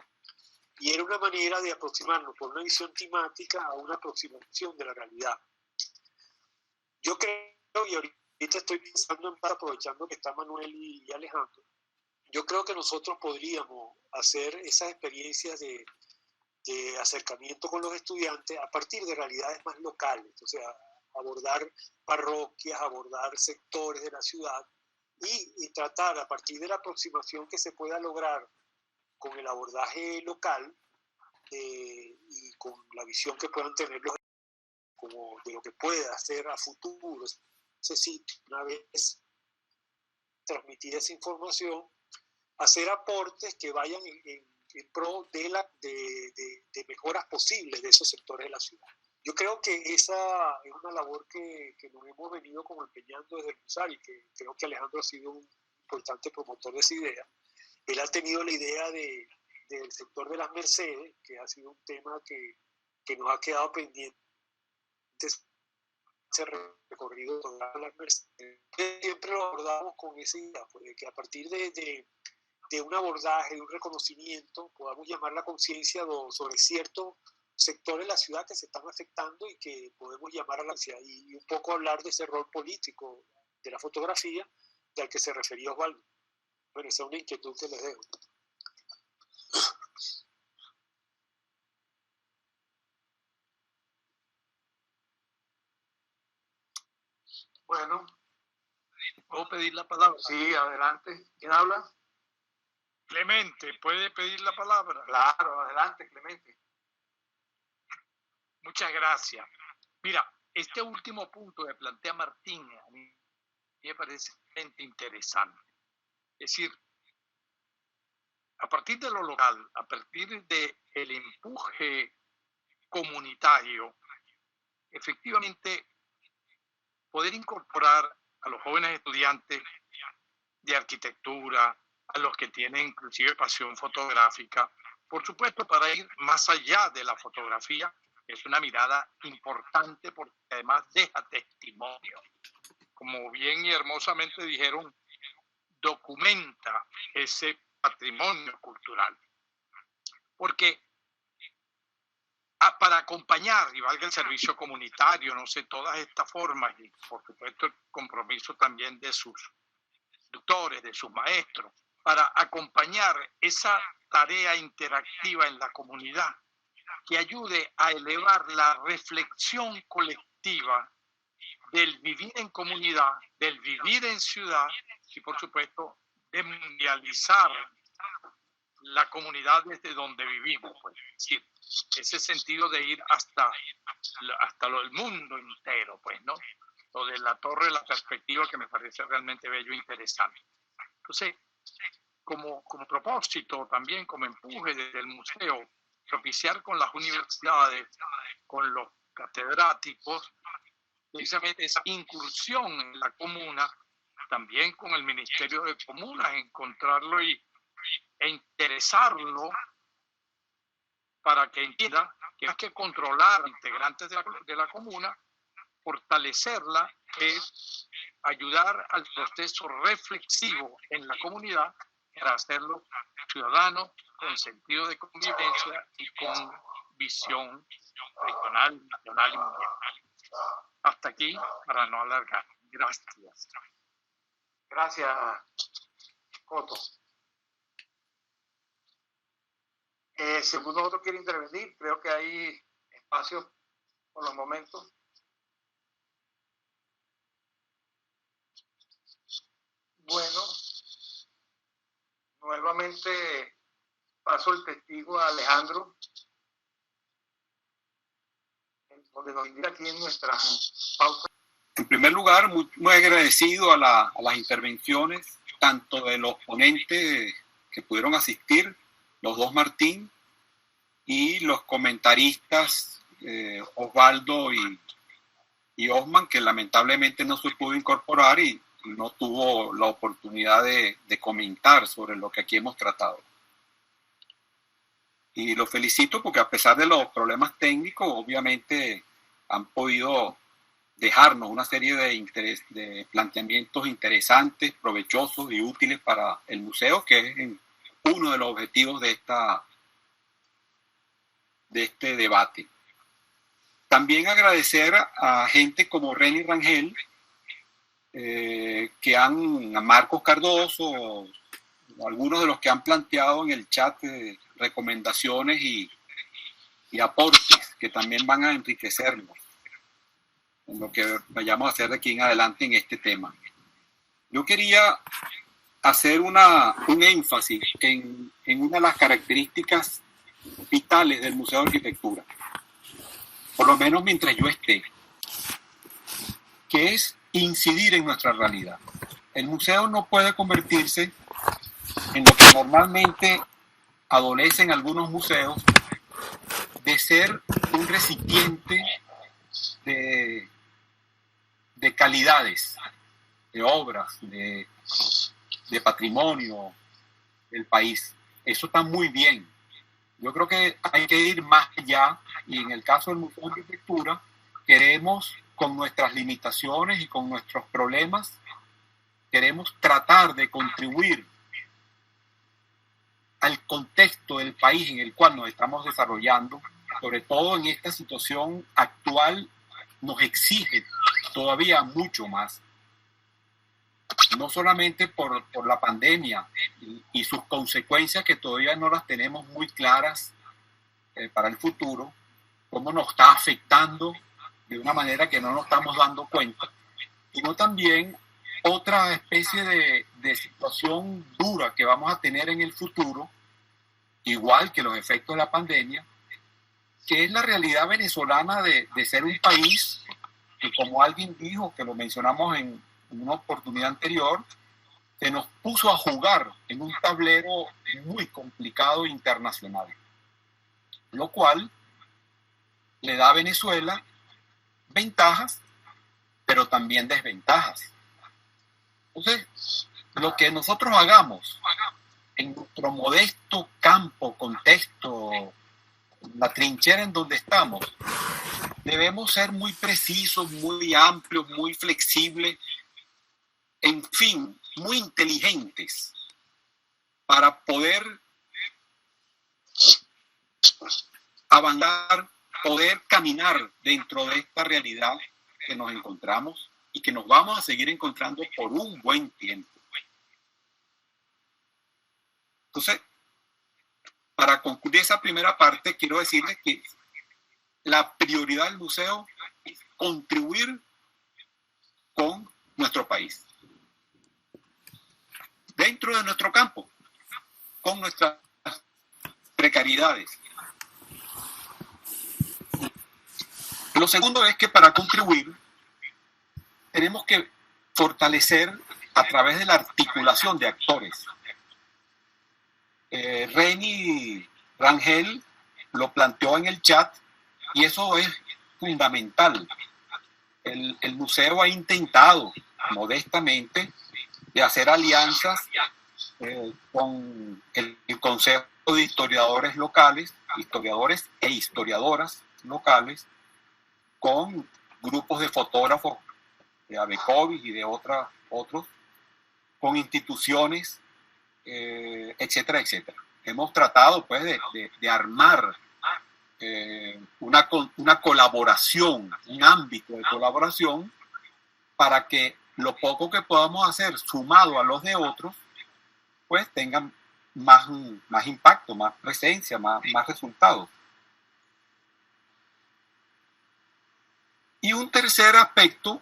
Y era una manera de aproximarnos por una visión temática a una aproximación de la realidad. Yo creo, y ahorita estoy pensando aprovechando que está Manuel y Alejandro, yo creo que nosotros podríamos hacer esas experiencias de acercamiento con los estudiantes a partir de realidades más locales, o sea, abordar parroquias, abordar sectores de la ciudad y tratar a partir de la aproximación que se pueda lograr con el abordaje local y con la visión que puedan tener los como de lo que puede hacer a futuro ese sitio, una vez transmitida esa información, hacer aportes que vayan en pro de mejoras posibles de esos sectores de la ciudad. Yo creo que esa es una labor que nos hemos venido como empeñando desde el MUSAR, y que creo que Alejandro ha sido un importante promotor de esa idea. Él ha tenido la idea del sector de las Mercedes, que ha sido un tema que nos ha quedado pendiente, ese recorrido de todas las Mercedes. Siempre lo abordamos con esa idea, pues, de que a partir de un abordaje, de un reconocimiento, podamos llamar la conciencia sobre ciertos sectores de la ciudad que se están afectando y que podemos llamar a la ciudad, y un poco hablar de ese rol político de la fotografía al que se refería Osvaldo. Bueno, esa es una inquietud que les dejo. Bueno, ¿Puedo pedir la palabra? sí, adelante. ¿Quién habla? Clemente, ¿puede pedir la palabra? Claro, adelante, Clemente. Muchas gracias. Mira, este último punto que plantea Martín a mí me parece interesante. Es decir, a partir de lo local, a partir del empuje comunitario, efectivamente poder incorporar a los jóvenes estudiantes de arquitectura, a los que tienen inclusive pasión fotográfica, por supuesto para ir más allá de la fotografía. Es una mirada importante porque además deja testimonio. Como bien y hermosamente dijeron, documenta ese patrimonio cultural. Porque para acompañar, y valga el servicio comunitario, no sé, todas estas formas, y por supuesto el compromiso también de sus tutores, de sus maestros, para acompañar esa tarea interactiva en la comunidad, que ayude a elevar la reflexión colectiva del vivir en comunidad, del vivir en ciudad y, por supuesto, de mundializar la comunidad desde donde vivimos. Pues. Es decir, ese sentido de ir hasta el mundo entero, pues, ¿no? Lo de la torre de la perspectiva, que me parece realmente bello e interesante. Entonces, como propósito, también como empuje desde el museo, propiciar con las universidades, con los catedráticos, precisamente esa incursión en la comuna, también con el Ministerio de Comunas, encontrarlo e interesarlo para que entienda que más que controlar a integrantes de la comuna, fortalecerla es ayudar al proceso reflexivo en la comunidad para hacerlo ciudadano con sentido de convivencia y con visión regional, nacional y mundial. Hasta aquí, para no alargar. Gracias. Gracias, Coto. Si alguno otro quiere intervenir, creo que hay espacio por los momentos. Bueno, nuevamente paso el testigo a Alejandro, donde nos indica aquí en nuestra pauta. En primer lugar, muy agradecido a las intervenciones, tanto de los ponentes que pudieron asistir, los dos Martín, y los comentaristas Osvaldo y Osman, que lamentablemente no se pudo incorporar y no tuvo la oportunidad de comentar sobre lo que aquí hemos tratado. Y los felicito porque a pesar de los problemas técnicos, obviamente han podido dejarnos una serie de planteamientos interesantes, provechosos y útiles para el museo, que es uno de los objetivos de este debate. También agradecer a gente como Reni Rangel, a Marcos Cardoso, algunos de los que han planteado en el chat recomendaciones y aportes que también van a enriquecernos en lo que vayamos a hacer de aquí en adelante en este tema. Yo quería hacer un énfasis en una de las características vitales del Museo de Arquitectura, por lo menos mientras yo esté, que es incidir en nuestra realidad. El museo no puede convertirse en lo que normalmente adolecen algunos museos, de ser un recipiente de calidades, de obras, de patrimonio del país. Eso está muy bien. Yo creo que hay que ir más allá, y en el caso del Museo de Arquitectura queremos, con nuestras limitaciones y con nuestros problemas, queremos tratar de contribuir al contexto del país en el cual nos estamos desarrollando, sobre todo en esta situación actual, nos exige todavía mucho más. No solamente por la pandemia y sus consecuencias, que todavía no las tenemos muy claras para el futuro, cómo nos está afectando de una manera que no nos estamos dando cuenta, sino también otra especie de situación dura que vamos a tener en el futuro, igual que los efectos de la pandemia, que es la realidad venezolana de ser un país que, como alguien dijo, que lo mencionamos en una oportunidad anterior, se nos puso a jugar en un tablero muy complicado internacional, lo cual le da a Venezuela ventajas, pero también desventajas. Entonces, lo que nosotros hagamos en nuestro modesto campo, contexto, la trinchera en donde estamos, debemos ser muy precisos, muy amplios, muy flexibles, en fin, muy inteligentes para poder avanzar, poder caminar dentro de esta realidad que nos encontramos y que nos vamos a seguir encontrando por un buen tiempo. Entonces, para concluir esa primera parte, quiero decirles que la prioridad del museo es contribuir con nuestro país, dentro de nuestro campo, con nuestras precariedades. Lo segundo es que para contribuir tenemos que fortalecer a través de la articulación de actores. Reni Rangel lo planteó en el chat y eso es fundamental. El museo ha intentado modestamente de hacer alianzas con el Consejo de Historiadores Locales, historiadores e historiadoras locales, con grupos de fotógrafos de ABECOVID y de otros, con instituciones, etcétera, etcétera. Hemos tratado pues de armar una colaboración, un ámbito de colaboración para que lo poco que podamos hacer sumado a los de otros pues tengan más impacto, más presencia, más resultados. Y un tercer aspecto,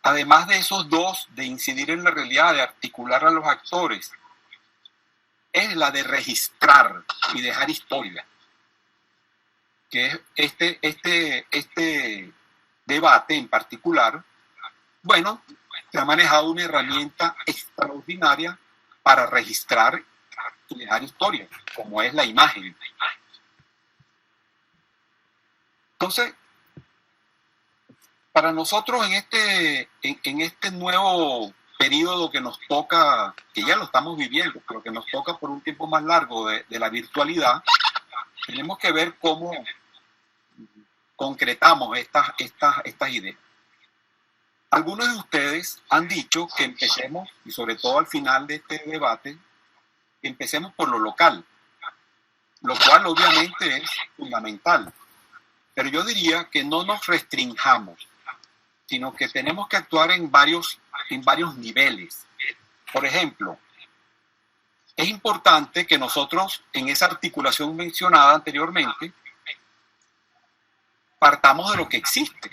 además de esos dos, de incidir en la realidad, de articular a los actores, es la de registrar y dejar historia. Que es este debate en particular, bueno, se ha manejado una herramienta extraordinaria para registrar y dejar historia, como es la imagen. Entonces, para nosotros en este nuevo periodo que nos toca, que ya lo estamos viviendo, pero que nos toca por un tiempo más largo de la virtualidad, tenemos que ver cómo concretamos estas ideas. Algunos de ustedes han dicho que empecemos, y sobre todo al final de este debate, empecemos por lo local, lo cual obviamente es fundamental. Pero yo diría que no nos restringamos, sino que tenemos que actuar en varios niveles. Por ejemplo, es importante que nosotros, en esa articulación mencionada anteriormente, partamos de lo que existe.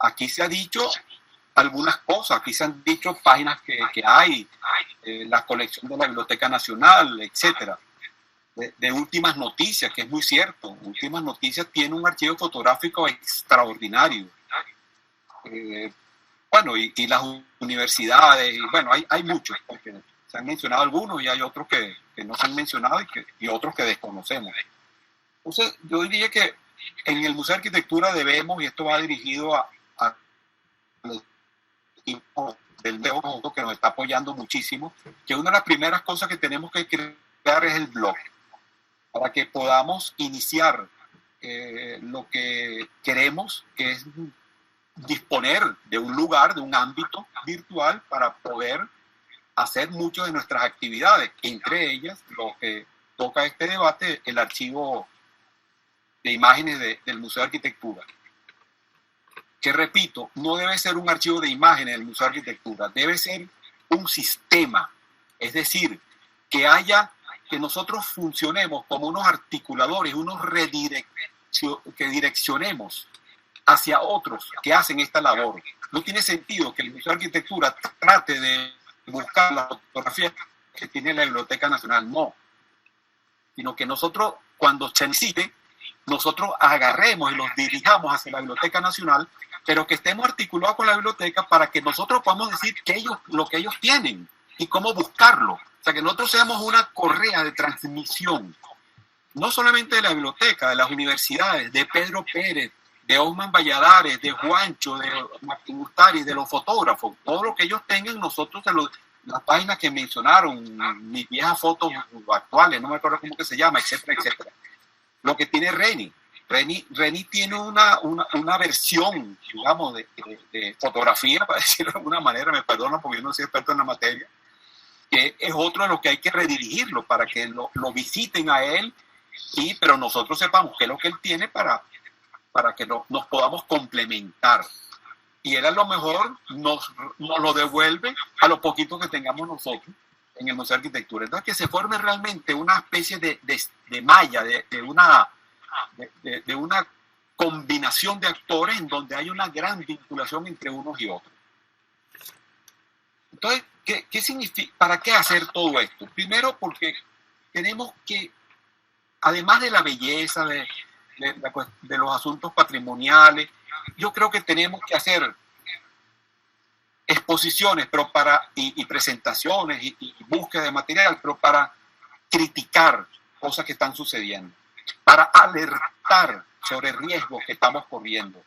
Aquí se ha dicho algunas cosas, aquí se han dicho páginas que hay, la colección de la Biblioteca Nacional, etcétera. De Últimas Noticias, que es muy cierto. Últimas Noticias tiene un archivo fotográfico extraordinario. Bueno, y las universidades, y bueno, hay muchos, porque se han mencionado algunos y hay otros que no se han mencionado y otros que desconocemos. Entonces, yo diría que en el Museo de Arquitectura debemos, y esto va dirigido al equipo del museo que nos está apoyando muchísimo, que una de las primeras cosas que tenemos que crear es el blog, para que podamos iniciar lo que queremos, que es disponer de un lugar, de un ámbito virtual para poder hacer muchas de nuestras actividades, entre ellas lo que toca este debate, el archivo de imágenes del Museo de Arquitectura. Que repito, no debe ser un archivo de imágenes del Museo de Arquitectura, debe ser un sistema, es decir, que nosotros funcionemos como unos articuladores, que direccionemos hacia otros que hacen esta labor. No tiene sentido que el Museo de Arquitectura trate de buscar la fotografía que tiene la Biblioteca Nacional, no, sino que nosotros, cuando se necesite, nosotros agarremos y los dirijamos hacia la Biblioteca Nacional, pero que estemos articulados con la biblioteca para que nosotros podamos decir lo que ellos tienen y cómo buscarlo. O sea, que nosotros seamos una correa de transmisión, no solamente de la biblioteca, de las universidades, de Pedro Pérez, de Osman Valladares, de Juancho, de Martín Ustari, de los fotógrafos. Todo lo que ellos tengan, nosotros las páginas que mencionaron, mis viejas fotos actuales, no me acuerdo cómo que se llama, etcétera, etcétera. Lo que tiene Reni tiene una versión, digamos, de fotografía, para decirlo de alguna manera, me perdono porque yo no soy experto en la materia, que es otro de los que hay que redirigirlo para que lo visiten a él, pero nosotros sepamos qué es lo que él tiene para que nos podamos complementar. Y él a lo mejor nos lo devuelve a lo poquito que tengamos nosotros en el Museo de Arquitectura. Entonces, que se forme realmente una especie de malla, de una combinación de actores en donde hay una gran vinculación entre unos y otros. Entonces, ¿qué significa? ¿Para qué hacer todo esto? Primero, porque tenemos que, además de la belleza, de los asuntos patrimoniales, yo creo que tenemos que hacer exposiciones y presentaciones y búsqueda de material, pero para criticar cosas que están sucediendo, para alertar sobre riesgos que estamos corriendo,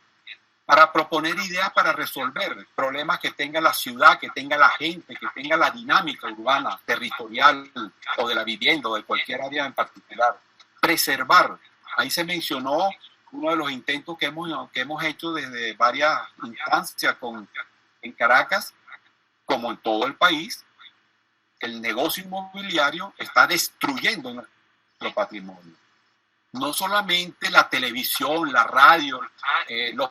para proponer ideas para resolver problemas que tenga la ciudad, que tenga la gente, que tenga la dinámica urbana, territorial o de la vivienda o de cualquier área en particular. Preservar. Ahí se mencionó uno de los intentos que hemos hecho desde varias instancias en Caracas, como en todo el país. El negocio inmobiliario está destruyendo nuestro patrimonio. No solamente la televisión, la radio, los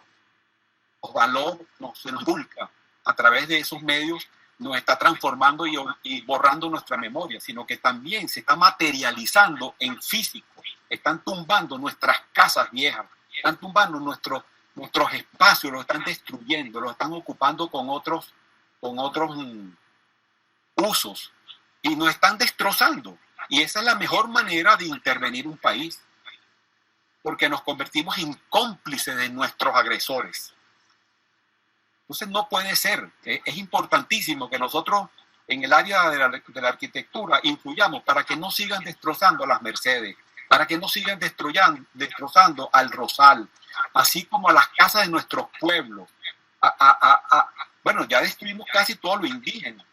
valores se nos inculca a través de esos medios, nos está transformando y borrando nuestra memoria, sino que también se está materializando en físico. Están tumbando nuestras casas viejas, están tumbando nuestros espacios, los están destruyendo, los están ocupando con otros usos y nos están destrozando. Y esa es la mejor manera de intervenir un país, porque nos convertimos en cómplices de nuestros agresores. Entonces no puede ser. Es importantísimo que nosotros en el área de la arquitectura influyamos para que no sigan destrozando las Mercedes, para que no sigan destrozando al Rosal, así como a las casas de nuestros pueblos. Bueno, ya destruimos casi todo lo indígena.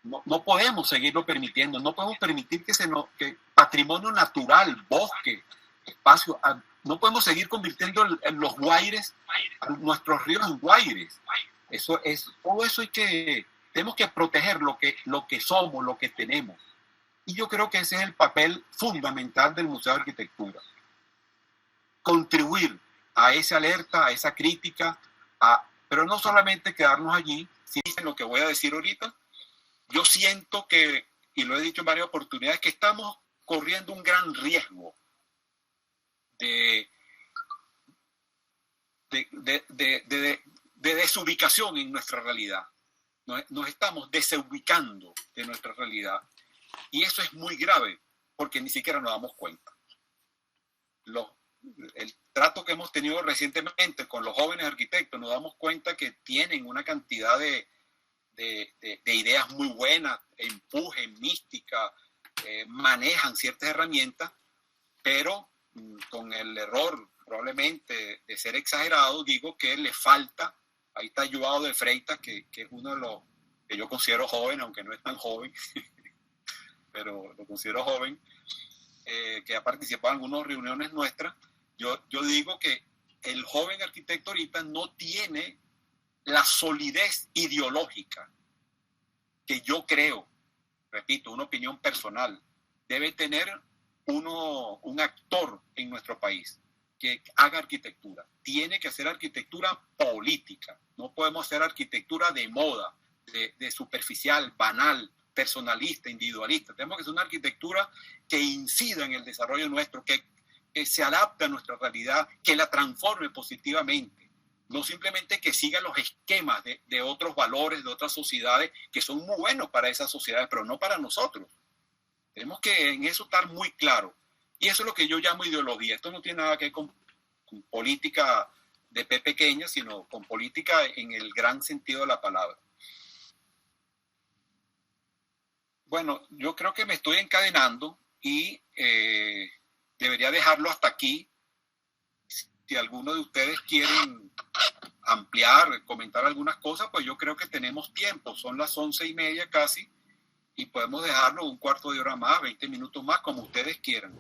No podemos seguirlo permitiendo. No podemos permitir que patrimonio natural, bosque, espacio, no podemos seguir convirtiendo en los guaires, nuestros ríos en guaires. Todo eso tenemos que proteger lo que somos, lo que tenemos. Y yo creo que ese es el papel fundamental del Museo de Arquitectura. Contribuir a esa alerta, a esa crítica, pero no solamente quedarnos allí, sino lo que voy a decir ahorita. Yo siento que, y lo he dicho en varias oportunidades, que estamos corriendo un gran riesgo de desubicación en nuestra realidad. Nos estamos desubicando de nuestra realidad. Y eso es muy grave, porque ni siquiera nos damos cuenta. El trato que hemos tenido recientemente con los jóvenes arquitectos, nos damos cuenta que tienen una cantidad de ideas muy buenas, empuje, mística, manejan ciertas herramientas, pero con el error probablemente de ser exagerado, digo que le falta. Ahí está Joao de Freitas, que es uno de los que yo considero joven, aunque no es tan joven, pero lo considero joven, que ha participado en algunas reuniones nuestras. Yo digo que el joven arquitecto ahorita no tiene la solidez ideológica que yo creo, repito, una opinión personal, debe tener un actor en nuestro país que haga arquitectura. Tiene que hacer arquitectura política. No podemos hacer arquitectura de moda, de superficial, banal, personalista, individualista. Tenemos que hacer una arquitectura que incida en el desarrollo nuestro, que se adapte a nuestra realidad, que la transforme positivamente. No simplemente que siga los esquemas de otros valores, de otras sociedades, que son muy buenos para esas sociedades, pero no para nosotros. Tenemos que en eso estar muy claro. Y eso es lo que yo llamo ideología. Esto no tiene nada que ver con política de P pequeña, sino con política en el gran sentido de la palabra. Bueno, yo creo que me estoy encadenando y debería dejarlo hasta aquí. si alguno de ustedes quieren ampliar, comentar algunas cosas, pues yo creo que tenemos tiempo. Son las 11:30 casi y podemos dejarlo un cuarto de hora más, 20 minutos más, como ustedes quieran.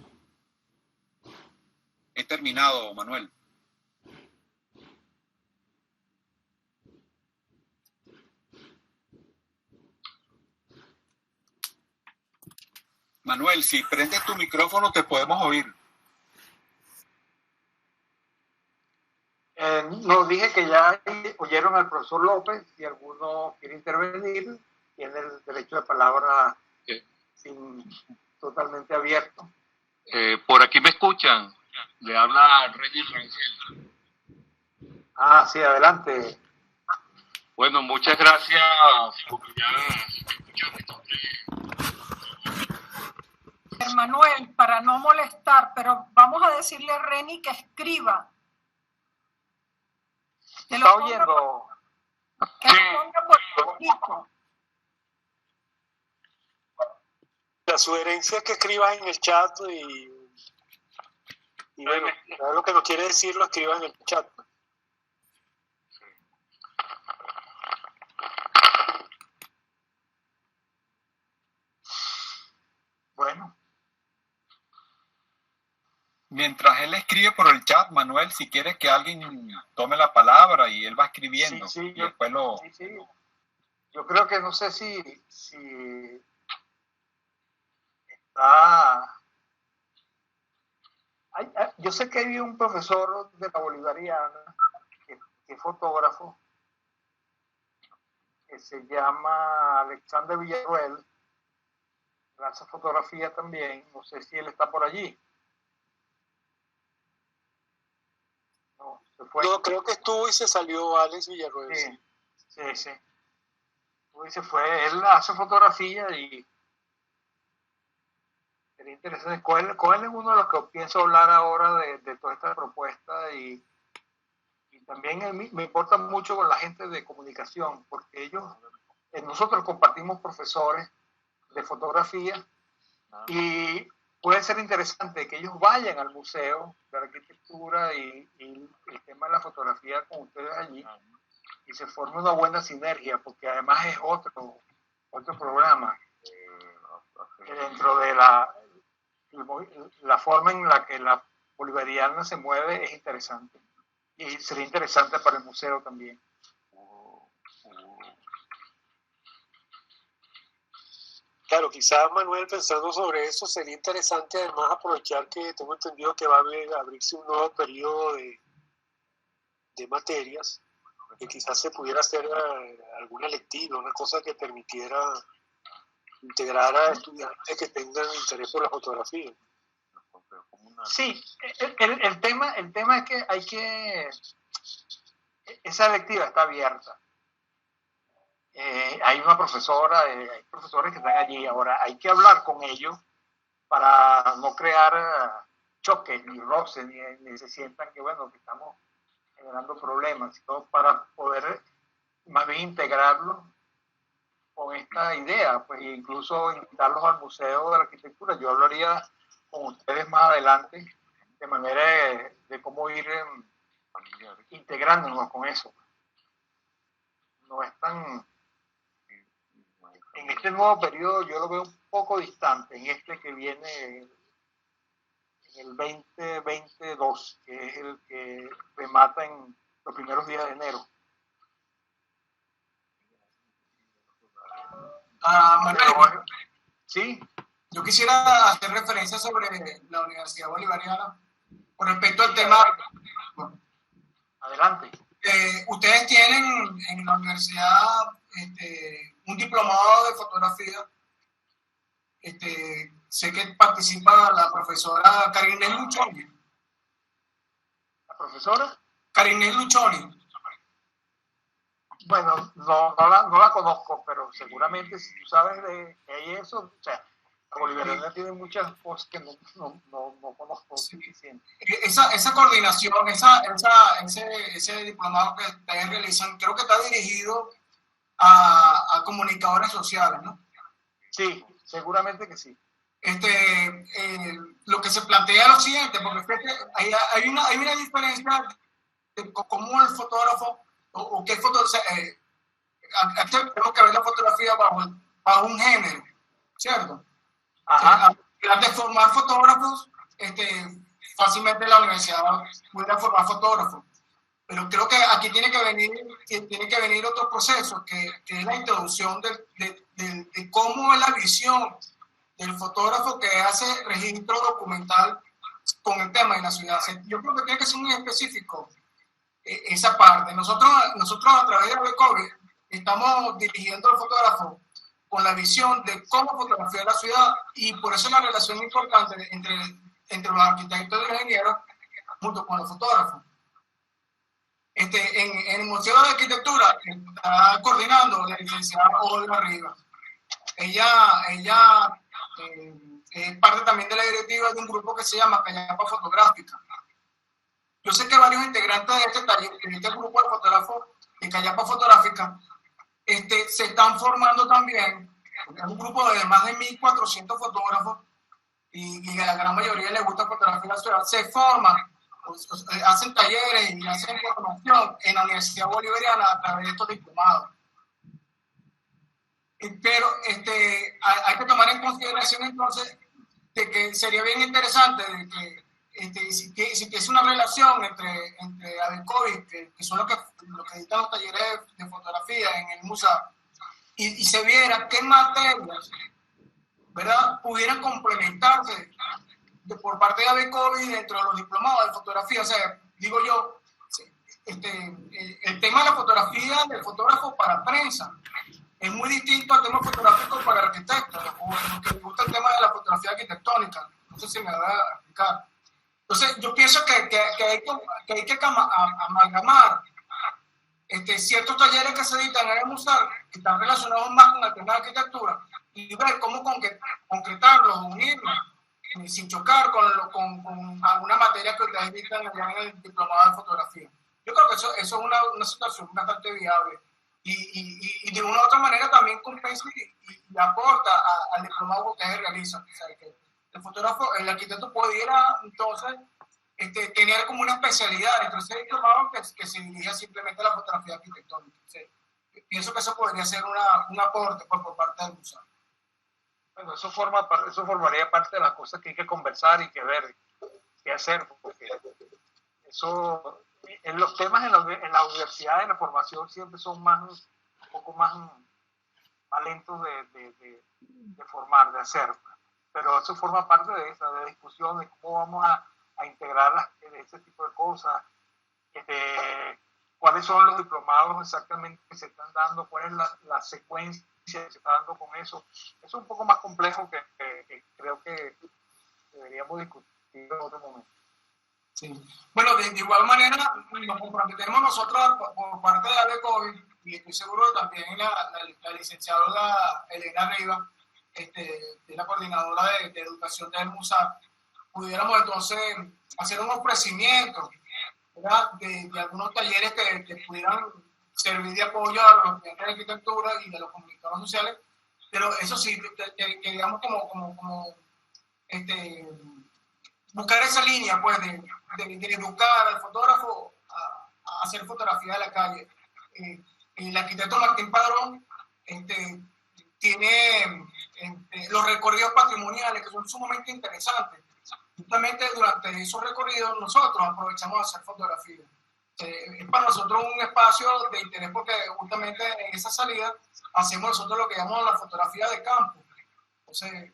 He terminado, Manuel. Manuel, si prendes tu micrófono te podemos oír. Nos dije que ya oyeron al profesor López. Si alguno quiere intervenir, tiene el derecho de palabra totalmente abierto. Por aquí me escuchan. Le habla Reyes Rangel. Ah, sí, adelante. Bueno, muchas gracias. Porque ya escucho mi nombre. Manuel, para no molestar, pero vamos a decirle a Reni que escriba. Que ¿Está oyendo? Que lo ponga por escrito. La sugerencia es que escribas en el chat y bueno, lo que nos quiere decir lo escribas en el chat. Bueno. Mientras él escribe por el chat, Manuel, si quieres que alguien tome la palabra y él va escribiendo. Sí, y después lo... sí. Yo creo que no sé si está... yo sé que hay un profesor de la Bolivariana que es fotógrafo, que se llama Alexander Villarruel, lanza fotografía también. No sé si él está por allí. No, se fue. No, creo que estuvo y se salió Alex Villarruel. Sí. Estuvo y se fue. Él hace fotografía y sería interesante. Con él es uno de los que pienso hablar ahora de toda esta propuesta y también me importa mucho con la gente de comunicación, porque nosotros compartimos profesores de fotografía y puede ser interesante que ellos vayan al Museo de Arquitectura y el tema de la fotografía con ustedes allí y se forme una buena sinergia, porque además es otro programa que dentro de la forma en la que la bolivariana se mueve es interesante y sería interesante para el museo también. Claro, quizás Manuel, pensando sobre eso, sería interesante además aprovechar que tengo entendido que va a abrirse un nuevo periodo de materias, que quizás se pudiera hacer alguna electiva, una cosa que permitiera integrar a estudiantes que tengan interés por la fotografía. Sí, el tema es que esa electiva está abierta. Hay una profesora, hay profesores que están allí. Ahora hay que hablar con ellos para no crear choques ni roces, ni se sientan que estamos generando problemas, sino para poder más bien integrarlos con esta idea, pues incluso invitarlos al Museo de la Arquitectura. Yo hablaría con ustedes más adelante de manera de cómo ir integrándonos con eso. No es tan... En este nuevo periodo yo lo veo un poco distante, en este que viene en el 2022, que es el que remata en los primeros días de enero. Manuel, ¿Sí? yo quisiera hacer referencia sobre la Universidad Bolivariana con respecto al tema. Adelante. Ustedes tienen en la universidad un diplomado de fotografía. Sé que participa la profesora Karinel Luchoni. ¿La profesora? Karinel Luchoni. Bueno, no la conozco, pero seguramente si tú sabes de que hay eso, o sea, la bolivariana tiene muchas cosas que no conozco suficiente. Esa coordinación, ese diplomado que ustedes realizan, creo que está dirigido a comunicadores sociales, ¿no? Sí, seguramente que sí. lo que se plantea es lo siguiente, porque hay una diferencia de cómo el fotógrafo o qué fotógrafo, tenemos que ver la fotografía bajo un género, ¿cierto? Ajá. Antes de formar fotógrafos, fácilmente la universidad pudiera formar fotógrafos. Pero creo que aquí tiene que venir otro proceso, que es la introducción de cómo es la visión del fotógrafo que hace registro documental con el tema de la ciudad. Yo creo que tiene que ser muy específico esa parte. Nosotros a través de COVID estamos dirigiendo al fotógrafo con la visión de cómo fotografiar la ciudad, y por eso la relación importante entre los arquitectos y los ingenieros junto con los fotógrafos. En el Museo de Arquitectura está coordinando la licenciada Olga Rivas. Ella es parte también de la directiva de un grupo que se llama Callapa Fotográfica. Yo sé que varios integrantes de este taller, de este grupo de fotógrafos de Callapa Fotográfica, se están formando también. Es un grupo de más de 1.400 fotógrafos y a la gran mayoría les gusta fotografiar la ciudad. Se forman, hacen talleres y hacen formación en la Universidad Bolivariana a través de estos diplomados. Pero hay que tomar en consideración entonces de que sería bien interesante de que si es una relación entre ADECOVID, que son los que editan los talleres de fotografía en el museo, y se viera qué materias, ¿verdad?, pudieran complementarse por parte de ADECOVID dentro de los diplomados de fotografía. O sea, digo yo, el tema de la fotografía del fotógrafo para prensa es muy distinto al tema fotográfico para arquitectos, o lo que me gusta el tema de la fotografía arquitectónica. No sé si me va a explicar. Entonces, yo pienso que hay que amalgamar ciertos talleres que se editan en el museo, que están relacionados más con el tema de arquitectura, y ver cómo concretarlos, unirlos, sin chocar con alguna materia que ustedes editan allá en el diplomado de fotografía. Yo creo que eso es una situación bastante viable. Y de una u otra manera también compensa y aporta al diplomado que ustedes realizan. O sea, que el arquitecto pudiera entonces tener como una especialidad dentro de ese diplomado que se dirija simplemente a la fotografía arquitectónica. O sea, pienso que eso podría ser un aporte por parte del museo. Bueno, eso formaría parte de las cosas que hay que conversar y que ver qué hacer, porque eso, en los temas en la universidad, en la formación, siempre son un poco más lentos de formar, de hacer. Pero eso forma parte de esa discusión de cómo vamos a integrar ese tipo de cosas, cuáles son los diplomados exactamente que se están dando, cuál es la secuencia que se está dando con eso. Eso es un poco más complejo que creo que deberíamos discutir en otro momento. Sí. Bueno, de igual manera nos comprometemos nosotros por parte de ADECOVID, y estoy seguro que también la licenciada Elena Rivas, de la coordinadora de educación del MUSAC, pudiéramos entonces hacer un ofrecimiento, ¿verdad?, de algunos talleres que pudieran servir de apoyo a los estudiantes de arquitectura y de los comunicadores sociales, pero eso sí, que digamos como buscar esa línea, pues, de educar al fotógrafo a hacer fotografía de la calle. El arquitecto Martín Padrón tiene los recorridos patrimoniales, que son sumamente interesantes. Justamente durante esos recorridos nosotros aprovechamos a hacer fotografía. Es para nosotros un espacio de interés, porque justamente en esa salida hacemos nosotros lo que llamamos la fotografía de campo. Entonces,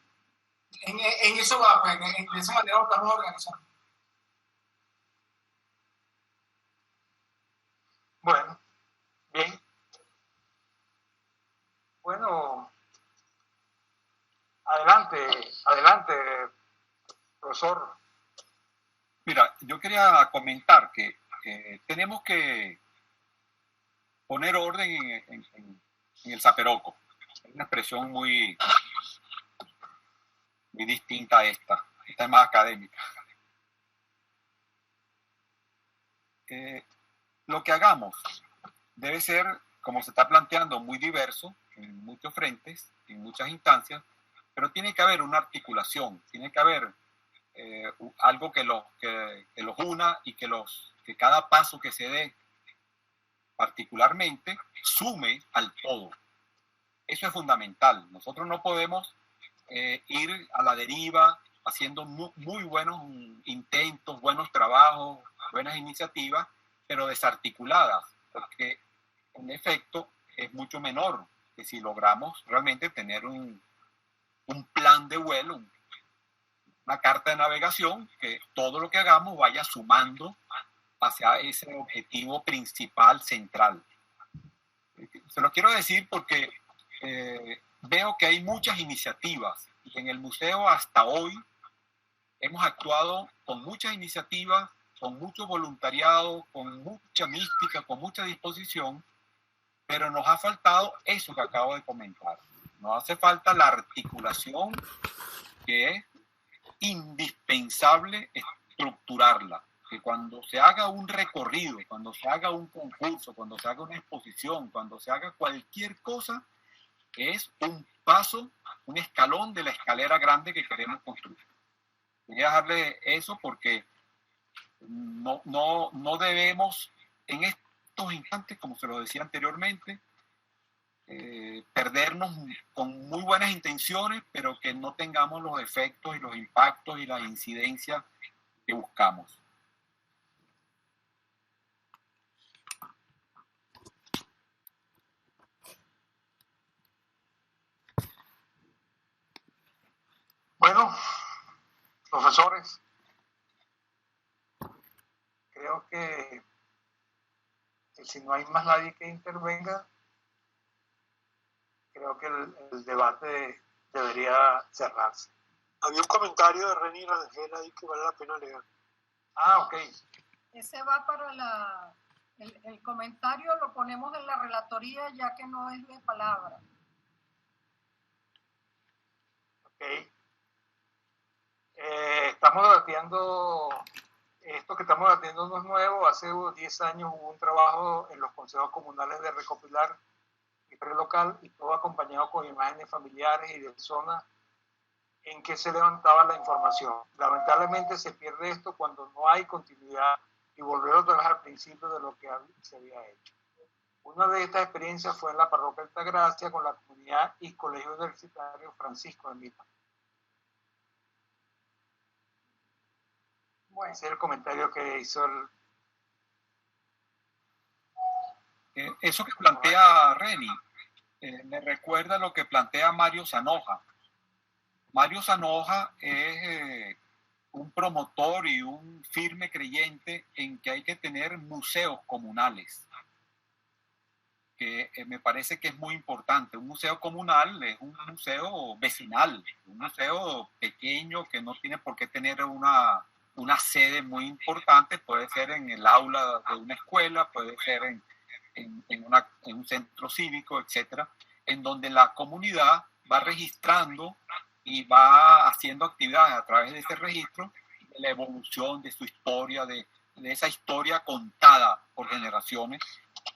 en eso va, pues, de esa manera lo estamos organizando. Bueno, bien. Bueno, adelante, profesor. Mira, yo quería comentar que tenemos que poner orden en el zaperoco. Es una expresión muy distinta a esta. Esta es más académica. Lo que hagamos debe ser, como se está planteando, muy diverso, en muchos frentes, en muchas instancias, pero tiene que haber una articulación, tiene que haber algo que los una y que cada paso que se dé particularmente sume al todo. Eso es fundamental. Nosotros no podemos ir a la deriva haciendo muy buenos intentos, buenos trabajos, buenas iniciativas, pero desarticuladas, porque en efecto es mucho menor que si logramos realmente tener un plan de vuelo, una carta de navegación, que todo lo que hagamos vaya sumando hacia ese objetivo principal, central. Se lo quiero decir porque veo que hay muchas iniciativas y en el museo hasta hoy hemos actuado con muchas iniciativas, con mucho voluntariado, con mucha mística, con mucha disposición, pero nos ha faltado eso que acabo de comentar. Nos hace falta la articulación, que es indispensable estructurarla, que cuando se haga un recorrido, cuando se haga un concurso, cuando se haga una exposición, cuando se haga cualquier cosa, es un paso, un escalón de la escalera grande que queremos construir. Quería dejarle eso porque no debemos en estos instantes, como se lo decía anteriormente, perdernos con muy buenas intenciones, pero que no tengamos los efectos y los impactos y las incidencias que buscamos. Bueno, profesores, creo que si no hay más nadie que intervenga, creo que el debate debería cerrarse. Había un comentario de René Rangel ahí que vale la pena leer. Ah, ok. Ese va para el comentario, lo ponemos en la relatoría ya que no es de palabra. Ok. Estamos debatiendo, esto que estamos debatiendo no es nuevo. Hace 10 años hubo un trabajo en los consejos comunales de recopilar historia local y todo acompañado con imágenes familiares y de zonas en que se levantaba la información. Lamentablemente se pierde esto cuando no hay continuidad y volver otra vez al principio de lo que se había hecho. Una de estas experiencias fue en la parroquia Altagracia con la comunidad y colegio universitario Francisco de Mita. Bueno, ese es el comentario que hizo Eso que plantea Reni me recuerda lo que plantea Mario Zanoja. Mario Zanoja es un promotor y un firme creyente en que hay que tener museos comunales, que me parece que es muy importante. Un museo comunal es un museo vecinal, un museo pequeño que no tiene por qué tener una sede muy importante, puede ser en el aula de una escuela, puede ser en un centro cívico, etcétera, en donde la comunidad va registrando y va haciendo actividades a través de ese registro, de la evolución de su historia, de esa historia contada por generaciones,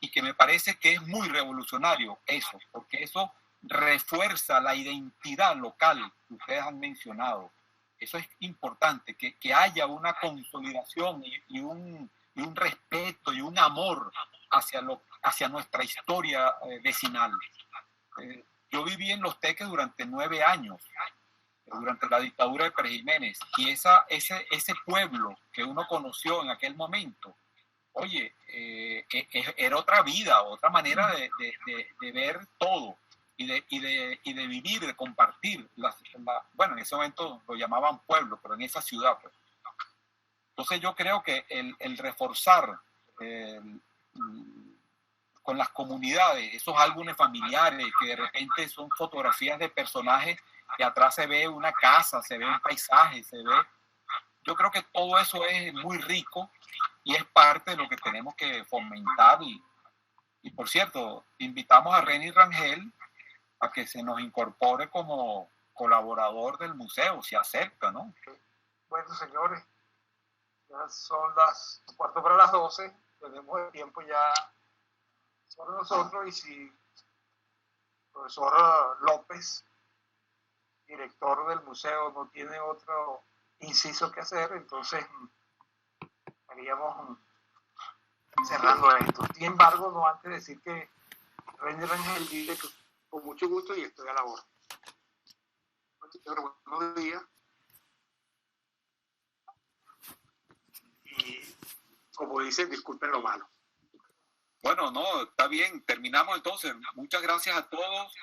y que me parece que es muy revolucionario eso, porque eso refuerza la identidad local que ustedes han mencionado. Eso es importante, que haya una consolidación y un respeto y un amor hacia nuestra historia vecinal. Yo viví en Los Teques durante 9 años, durante la dictadura de Pérez Jiménez, y ese pueblo que uno conoció en aquel momento, oye, era otra vida, otra manera de ver todo y de vivir, de compartir. Bueno, en ese momento lo llamaban pueblo, pero en esa ciudad. Pues. Entonces yo creo que el reforzar con las comunidades, esos álbumes familiares que de repente son fotografías de personajes que atrás se ve una casa, se ve un paisaje, yo creo que todo eso es muy rico y es parte de lo que tenemos que fomentar. Y por cierto, invitamos a René Rangel a que se nos incorpore como colaborador del museo, si acepta, ¿no? Bueno, señores, ya son las 11:45, tenemos el tiempo ya sobre nosotros, y si el profesor López director del museo no tiene otro inciso que hacer, entonces estaríamos cerrando esto. Sin embargo, no antes de decir que René Rangel dice que con mucho gusto y estoy a la orden. Buenos días. Y como dicen, disculpen lo malo. Bueno, no, está bien, terminamos entonces. Muchas gracias a todos.